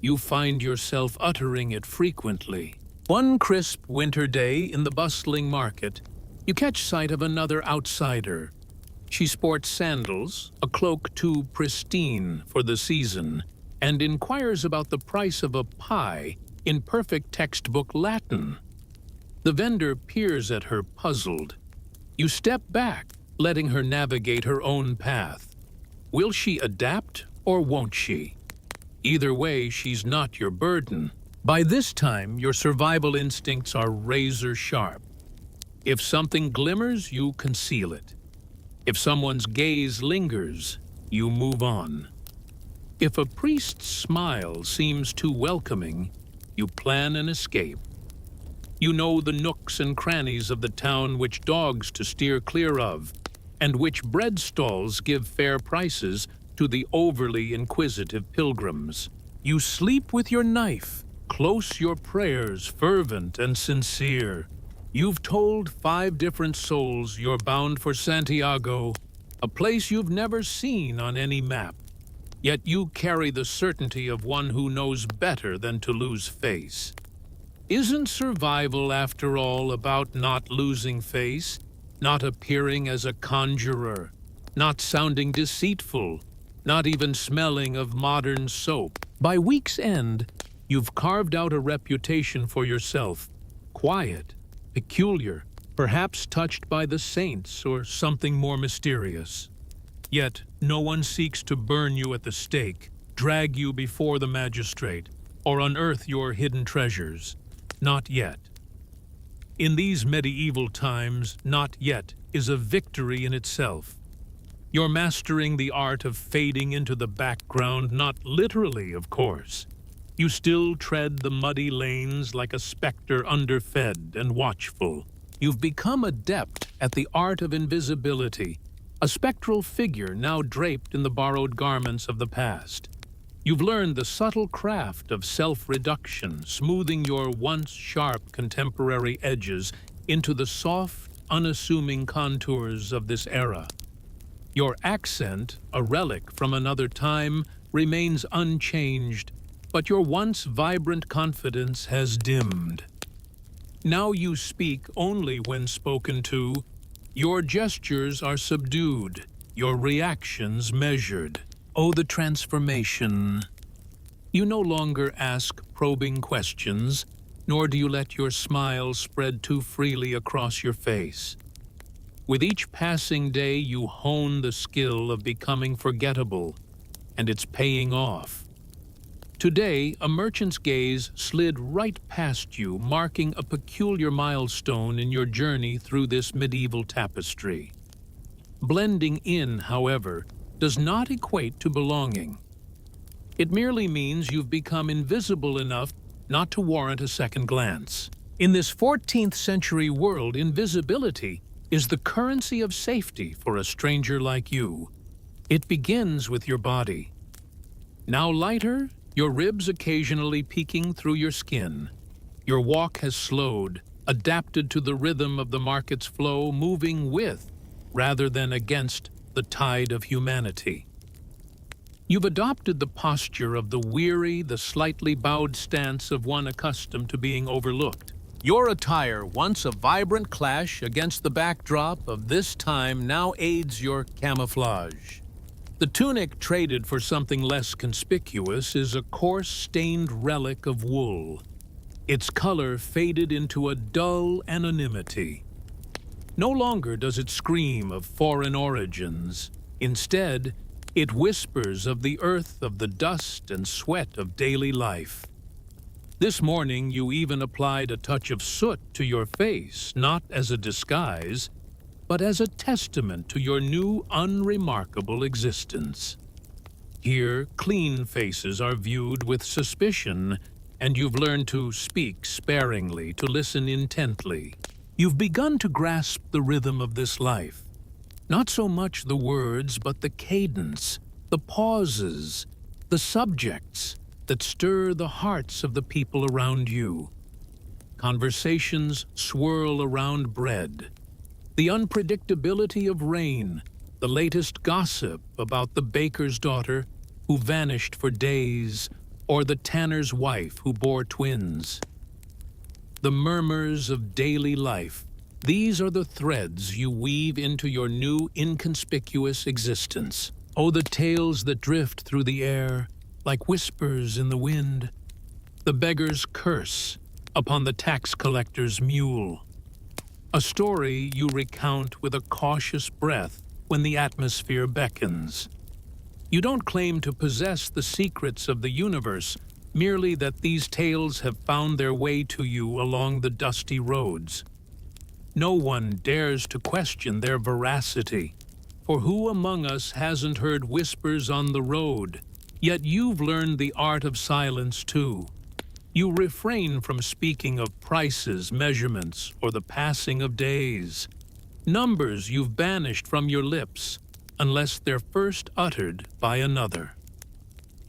S1: You find yourself uttering it frequently. One crisp winter day in the bustling market, you catch sight of another outsider. She sports sandals, a cloak too pristine for the season, and inquires about the price of a pie in perfect textbook Latin. The vendor peers at her puzzled. You step back, letting her navigate her own path. Will she adapt or won't she? Either way, she's not your burden. By this time, your survival instincts are razor sharp. If something glimmers, you conceal it. If someone's gaze lingers, you move on. If a priest's smile seems too welcoming, you plan an escape. You know the nooks and crannies of the town, which dogs to steer clear of, and which bread stalls give fair prices to the overly inquisitive pilgrims. You sleep with your knife, close your prayers fervent and sincere. You've told 5 different souls you're bound for Santiago, a place you've never seen on any map. Yet you carry the certainty of one who knows better than to lose face. Isn't survival, after all, about not losing face, not appearing as a conjurer, not sounding deceitful, not even smelling of modern soap? By week's end, you've carved out a reputation for yourself, quiet, peculiar, perhaps touched by the saints or something more mysterious. Yet no one seeks to burn you at the stake, drag you before the magistrate, or unearth your hidden treasures. Not yet. In these medieval times, not yet is a victory in itself. You're mastering the art of fading into the background, not literally, of course. You still tread the muddy lanes like a specter underfed and watchful. You've become adept at the art of invisibility, a spectral figure now draped in the borrowed garments of the past. You've learned the subtle craft of self-reduction, smoothing your once sharp contemporary edges into the soft, unassuming contours of this era. Your accent, a relic from another time, remains unchanged, but your once vibrant confidence has dimmed. Now you speak only when spoken to. Your gestures are subdued, your reactions measured. Oh, the transformation. You no longer ask probing questions, nor do you let your smile spread too freely across your face. With each passing day, you hone the skill of becoming forgettable, and it's paying off. Today, a merchant's gaze slid right past you, marking a peculiar milestone in your journey through this medieval tapestry. Blending in, however, does not equate to belonging. It merely means you've become invisible enough not to warrant a second glance. In this 14th century world, invisibility is the currency of safety for a stranger like you. It begins with your body. Now lighter, your ribs occasionally peeking through your skin. Your walk has slowed, adapted to the rhythm of the market's flow, moving with, rather than against, the tide of humanity. You've adopted the posture of the weary, the slightly bowed stance of one accustomed to being overlooked. Your attire, once a vibrant clash against the backdrop of this time, now aids your camouflage. The tunic traded for something less conspicuous is a coarse, stained relic of wool. Its color faded into a dull anonymity. No longer does it scream of foreign origins. Instead, it whispers of the earth, of the dust and sweat of daily life. This morning, you even applied a touch of soot to your face, not as a disguise, but as a testament to your new, unremarkable existence. Here, clean faces are viewed with suspicion, and you've learned to speak sparingly, to listen intently. You've begun to grasp the rhythm of this life. Not so much the words, but the cadence, the pauses, the subjects that stir the hearts of the people around you. Conversations swirl around bread. The unpredictability of rain, the latest gossip about the baker's daughter who vanished for days, or the tanner's wife who bore twins. The murmurs of daily life, these are the threads you weave into your new inconspicuous existence. Oh, the tales that drift through the air like whispers in the wind. The beggar's curse upon the tax collector's mule. A story you recount with a cautious breath when the atmosphere beckons. You don't claim to possess the secrets of the universe, merely that these tales have found their way to you along the dusty roads. No one dares to question their veracity, for who among us hasn't heard whispers on the road? Yet you've learned the art of silence too. You refrain from speaking of prices, measurements, or the passing of days. Numbers you've banished from your lips, unless they're first uttered by another.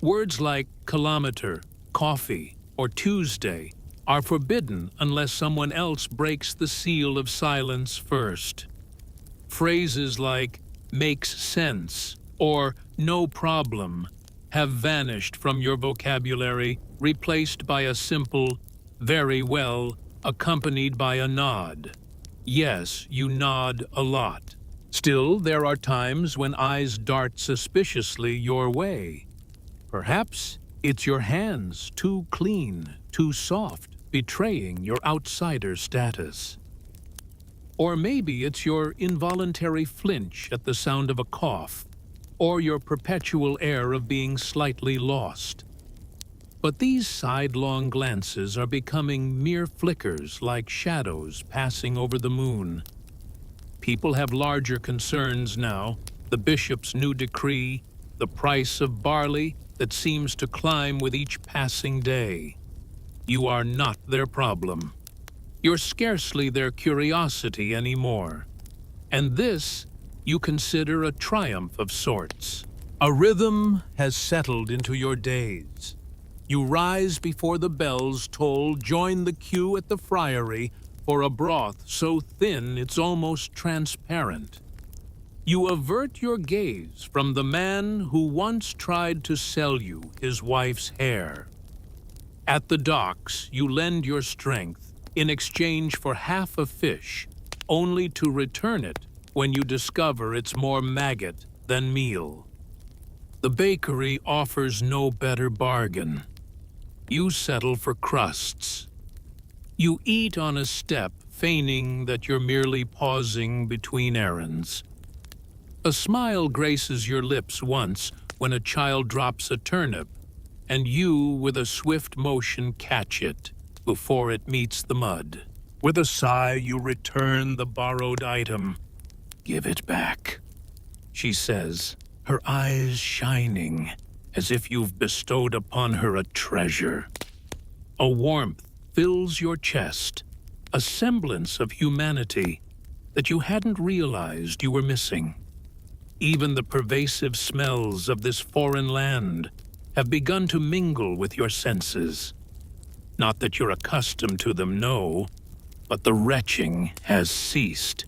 S1: Words like kilometer, coffee, or Tuesday are forbidden unless someone else breaks the seal of silence first. Phrases like makes sense or no problem have vanished from your vocabulary, replaced by a simple very well accompanied by a nod. Yes, you nod a lot. Still, there are times when eyes dart suspiciously your way. Perhaps it's your hands, too clean, too soft, betraying your outsider status. Or maybe it's your involuntary flinch at the sound of a cough, or your perpetual air of being slightly lost. But these sidelong glances are becoming mere flickers like shadows passing over the moon. People have larger concerns now: the bishop's new decree, the price of barley that seems to climb with each passing day. You are not their problem. You're scarcely their curiosity anymore. And this you consider a triumph of sorts. A rhythm has settled into your days. You rise before the bells toll, join the queue at the friary for a broth so thin it's almost transparent. You avert your gaze from the man who once tried to sell you his wife's hair. At the docks, you lend your strength in exchange for half a fish, only to return it when you discover it's more maggot than meal. The bakery offers no better bargain. You settle for crusts. You eat on a step, feigning that you're merely pausing between errands. A smile graces your lips once when a child drops a turnip, and you, with a swift motion, catch it before it meets the mud. With a sigh, you return the borrowed item. "Give it back," she says, her eyes shining, as if you've bestowed upon her a treasure. A warmth fills your chest, a semblance of humanity that you hadn't realized you were missing. Even the pervasive smells of this foreign land have begun to mingle with your senses. Not that you're accustomed to them, no, but the retching has ceased.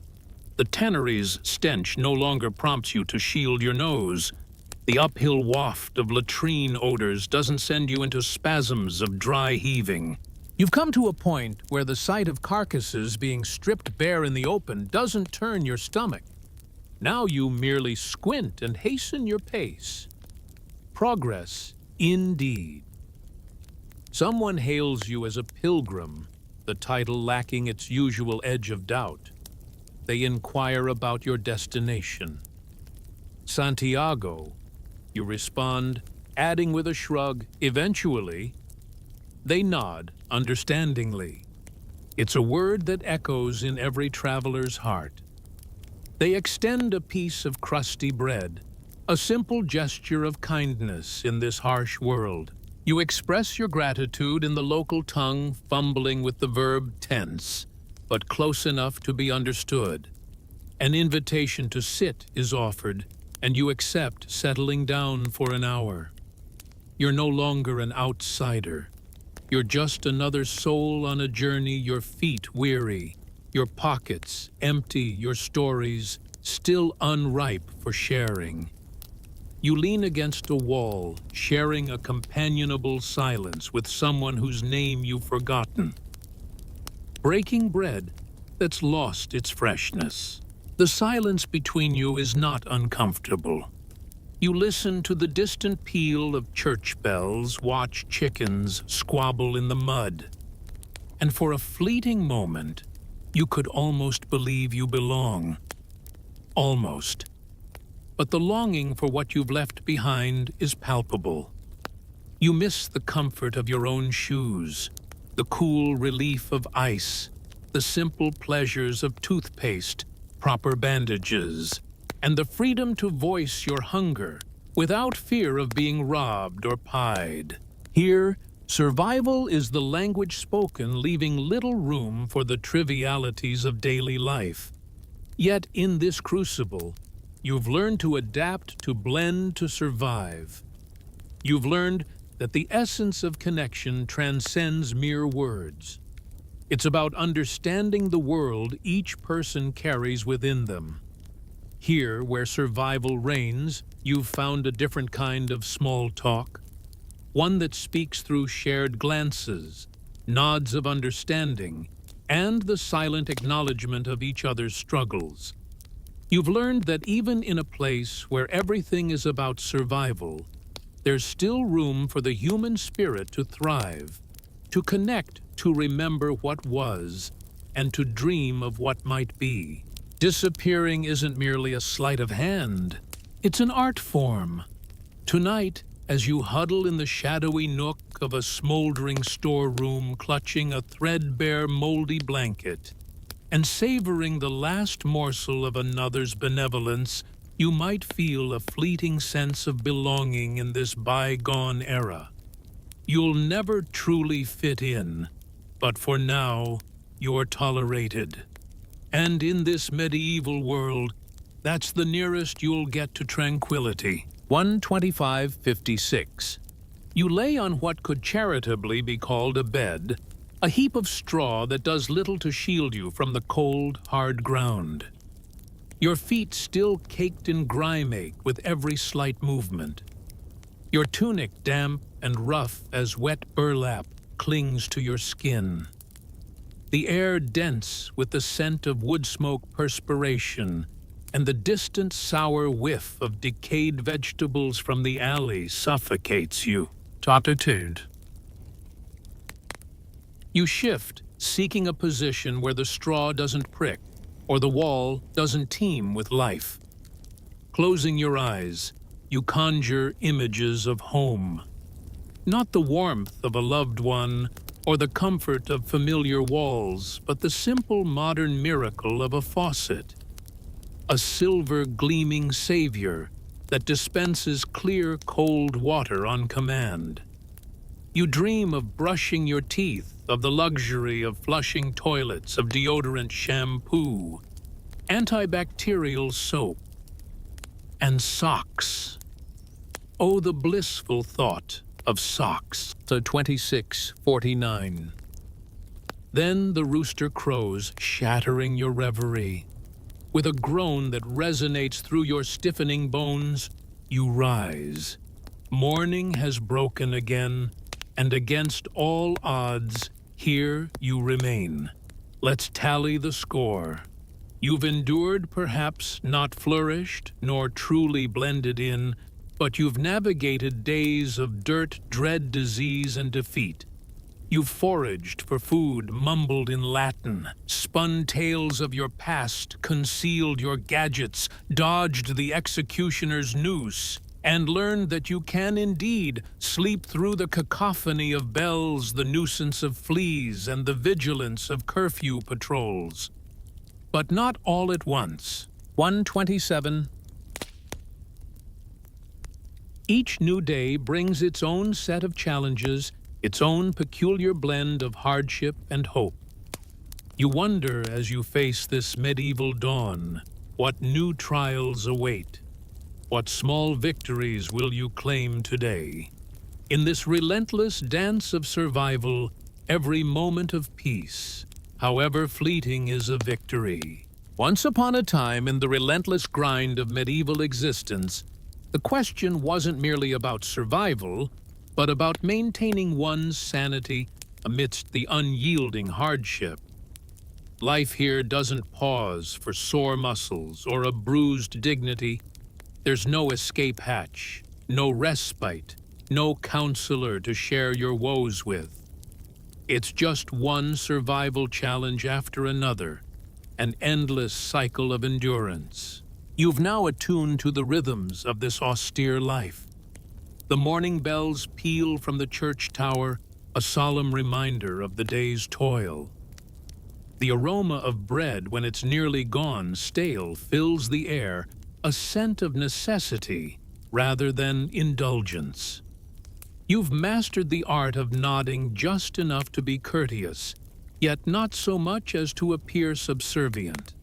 S1: The tannery's stench no longer prompts you to shield your nose. The uphill waft of latrine odors doesn't send you into spasms of dry heaving. You've come to a point where the sight of carcasses being stripped bare in the open doesn't turn your stomach. Now you merely squint and hasten your pace. Progress, indeed. Someone hails you as a pilgrim, the title lacking its usual edge of doubt. They inquire about your destination. Santiago, you respond, adding with a shrug, eventually. They nod, understandingly. It's a word that echoes in every traveler's heart. They extend a piece of crusty bread, a simple gesture of kindness in this harsh world. You express your gratitude in the local tongue, fumbling with the verb tense, but close enough to be understood. An invitation to sit is offered, and you accept, settling down for an hour. You're no longer an outsider. You're just another soul on a journey, your feet weary, your pockets empty, your stories still unripe for sharing. You lean against a wall, sharing a companionable silence with someone whose name you've forgotten. Breaking bread that's lost its freshness. The silence between you is not uncomfortable. You listen to the distant peal of church bells, watch chickens squabble in the mud. And for a fleeting moment, you could almost believe you belong. Almost. But the longing for what you've left behind is palpable. You miss the comfort of your own shoes, the cool relief of ice, the simple pleasures of toothpaste, proper bandages, and the freedom to voice your hunger without fear of being robbed or pied. Here, survival is the language spoken, leaving little room for the trivialities of daily life. Yet in this crucible, you've learned to adapt, to blend, to survive. You've learned that the essence of connection transcends mere words. It's about understanding the world each person carries within them. Here, where survival reigns, you've found a different kind of small talk, one that speaks through shared glances, nods of understanding, and the silent acknowledgement of each other's struggles. You've learned that even in a place where everything is about survival, there's still room for the human spirit to thrive, to connect, to remember what was, and to dream of what might be. Disappearing isn't merely a sleight of hand, it's an art form. Tonight, as you huddle in the shadowy nook of a smoldering storeroom, clutching a threadbare, moldy blanket, and savoring the last morsel of another's benevolence, you might feel a fleeting sense of belonging in this bygone era. You'll never truly fit in, but for now, you're tolerated. And in this medieval world, that's the nearest you'll get to tranquility. 125:56. You lay on what could charitably be called a bed, a heap of straw that does little to shield you from the cold, hard ground. Your feet still caked in grime ache with every slight movement. Your tunic damp and rough as wet burlap clings to your skin. The air dense with the scent of wood smoke perspiration, and the distant sour whiff of decayed vegetables from the alley suffocates you. Tattitude. You shift, seeking a position where the straw doesn't prick, or the wall doesn't teem with life. Closing your eyes, you conjure images of home. Not the warmth of a loved one, or the comfort of familiar walls, but the simple modern miracle of a faucet. A silver gleaming savior that dispenses clear, cold water on command. You dream of brushing your teeth, of the luxury of flushing toilets, of deodorant shampoo, antibacterial soap, and socks. Oh, the blissful thought of socks. So 26:49. Then the rooster crows, shattering your reverie. With a groan that resonates through your stiffening bones, you rise. Morning has broken again, and against all odds, here you remain. Let's tally the score. You've endured, perhaps not flourished, nor truly blended in, but you've navigated days of dirt, dread, disease, and defeat. You've foraged for food mumbled in Latin, spun tales of your past, concealed your gadgets, dodged the executioner's noose, and learned that you can indeed sleep through the cacophony of bells, the nuisance of fleas, and the vigilance of curfew patrols. But not all at once. 127. Each new day brings its own set of challenges, its own peculiar blend of hardship and hope. You wonder as you face this medieval dawn, what new trials await. What small victories will you claim today? In this relentless dance of survival, every moment of peace, however fleeting, is a victory. Once upon a time, in the relentless grind of medieval existence, the question wasn't merely about survival, but about maintaining one's sanity amidst the unyielding hardship. Life here doesn't pause for sore muscles or a bruised dignity. There's no escape hatch, no respite, no counselor to share your woes with. It's just one survival challenge after another, an endless cycle of endurance. You've now attuned to the rhythms of this austere life. The morning bells peal from the church tower, a solemn reminder of the day's toil. The aroma of bread, when it's nearly gone stale, fills the air, a scent of necessity rather than indulgence. You've mastered the art of nodding just enough to be courteous, yet not so much as to appear subservient.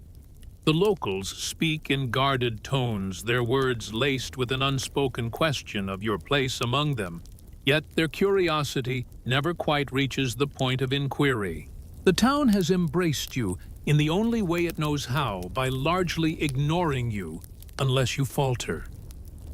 S1: The locals speak in guarded tones, their words laced with an unspoken question of your place among them. Yet their curiosity never quite reaches the point of inquiry. The town has embraced you in the only way it knows how, by largely ignoring you unless you falter.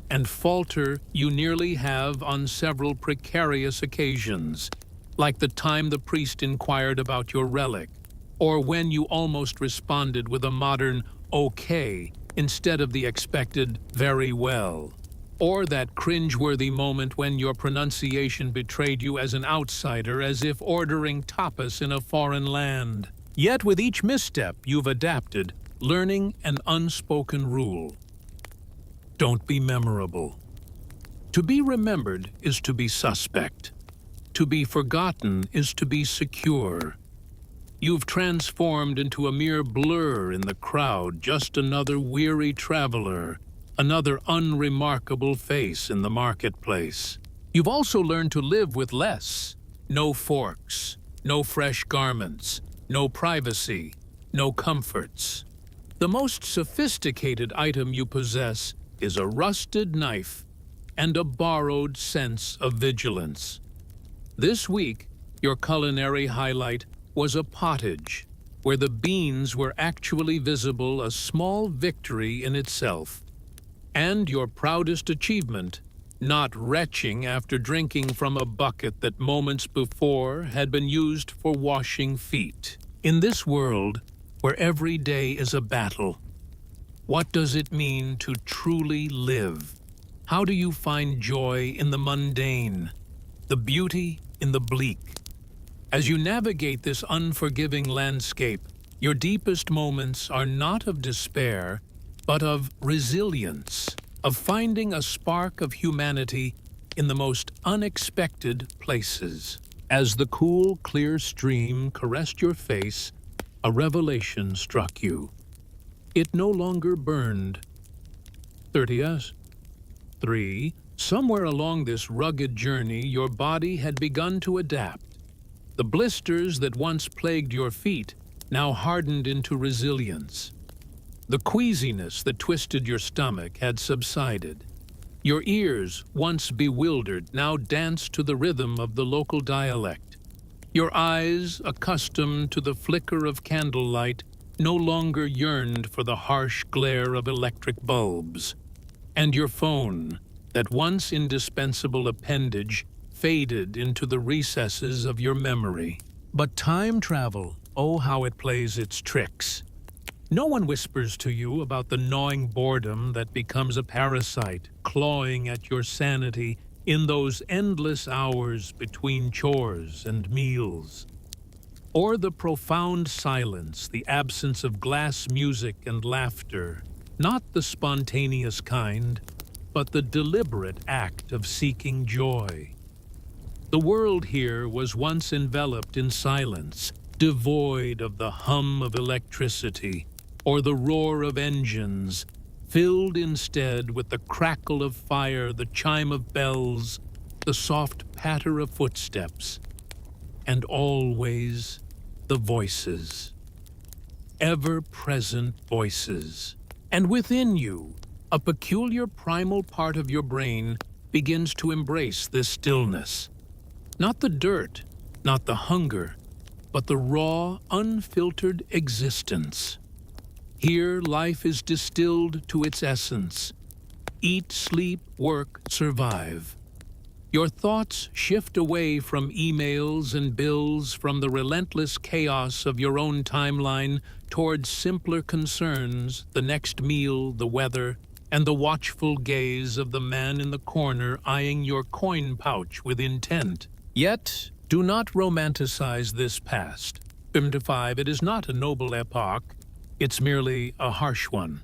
S1: And falter you nearly have on several precarious occasions, like the time the priest inquired about your relic, or when you almost responded with a modern "okay" instead of the expected "very well." Or that cringe-worthy moment when your pronunciation betrayed you as an outsider, as if ordering tapas in a foreign land. Yet with each misstep you've adapted, learning an unspoken rule. Don't be memorable. To be remembered is to be suspect. To be forgotten is to be secure. You've transformed into a mere blur in the crowd, just another weary traveler, another unremarkable face in the marketplace. You've also learned to live with less. No forks, no fresh garments, no privacy, no comforts. The most sophisticated item you possess is a rusted knife and a borrowed sense of vigilance. This week, your culinary highlight was a pottage, where the beans were actually visible, a small victory in itself. And your proudest achievement, not retching after drinking from a bucket that moments before had been used for washing feet. In this world, where every day is a battle, what does it mean to truly live? How do you find joy in the mundane, the beauty in the bleak? As you navigate this unforgiving landscape, your deepest moments are not of despair, but of resilience, of finding a spark of humanity in the most unexpected places. As the cool, clear stream caressed your face, a revelation struck you. It no longer burned. 30s. 3. Somewhere along this rugged journey, your body had begun to adapt. The blisters that once plagued your feet now hardened into resilience. The queasiness that twisted your stomach had subsided. Your ears, once bewildered, now danced to the rhythm of the local dialect. Your eyes, accustomed to the flicker of candlelight, no longer yearned for the harsh glare of electric bulbs. And your phone, that once indispensable appendage, faded into the recesses of your memory. But time travel, oh how it plays its tricks. No one whispers to you about the gnawing boredom that becomes a parasite, clawing at your sanity in those endless hours between chores and meals. Or the profound silence, the absence of glass music and laughter, not the spontaneous kind, but the deliberate act of seeking joy. The world here was once enveloped in silence, devoid of the hum of electricity or the roar of engines, filled instead with the crackle of fire, the chime of bells, the soft patter of footsteps, and always the voices. Ever-present voices. And within you, a peculiar primal part of your brain begins to embrace this stillness. Not the dirt, not the hunger, but the raw, unfiltered existence. Here, life is distilled to its essence. Eat, sleep, work, survive. Your thoughts shift away from emails and bills, from the relentless chaos of your own timeline, towards simpler concerns, the next meal, the weather, and the watchful gaze of the man in the corner eyeing your coin pouch with intent. Yet, do not romanticize this past. 5, it is not a noble epoch. It's merely a harsh one.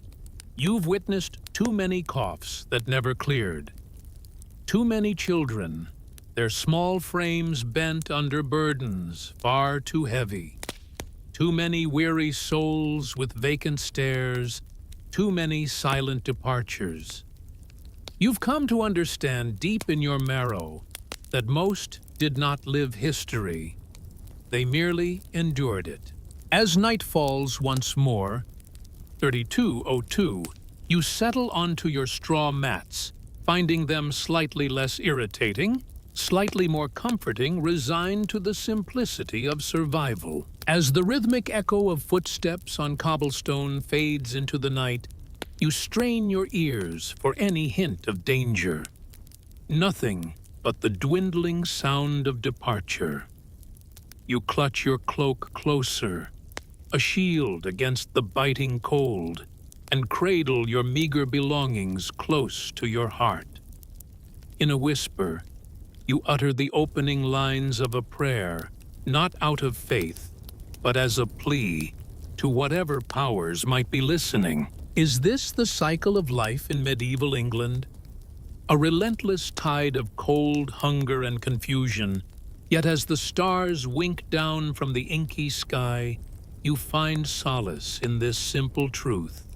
S1: You've witnessed too many coughs that never cleared. Too many children, their small frames bent under burdens far too heavy. Too many weary souls with vacant stares. Too many silent departures. You've come to understand deep in your marrow that most did not live history. They merely endured it. As night falls once more, 3202, you settle onto your straw mats, finding them slightly less irritating, slightly more comforting, resigned to the simplicity of survival. As the rhythmic echo of footsteps on cobblestone fades into the night, you strain your ears for any hint of danger. Nothing but the dwindling sound of departure. You clutch your cloak closer, a shield against the biting cold, and cradle your meager belongings close to your heart. In a whisper, you utter the opening lines of a prayer, not out of faith, but as a plea to whatever powers might be listening. Is this the cycle of life in medieval England? A relentless tide of cold, hunger, and confusion, yet as the stars wink down from the inky sky, you find solace in this simple truth.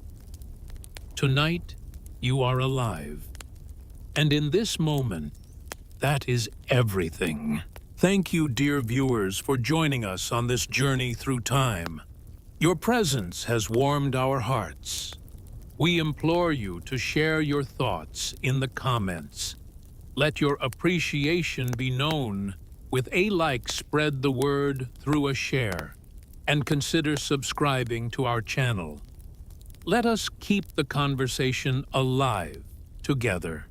S1: Tonight, you are alive. And in this moment, that is everything. Thank you, dear viewers, for joining us on this journey through time. Your presence has warmed our hearts. We implore you to share your thoughts in the comments. Let your appreciation be known. With a like, spread the word through a share, and consider subscribing to our channel. Let us keep the conversation alive together.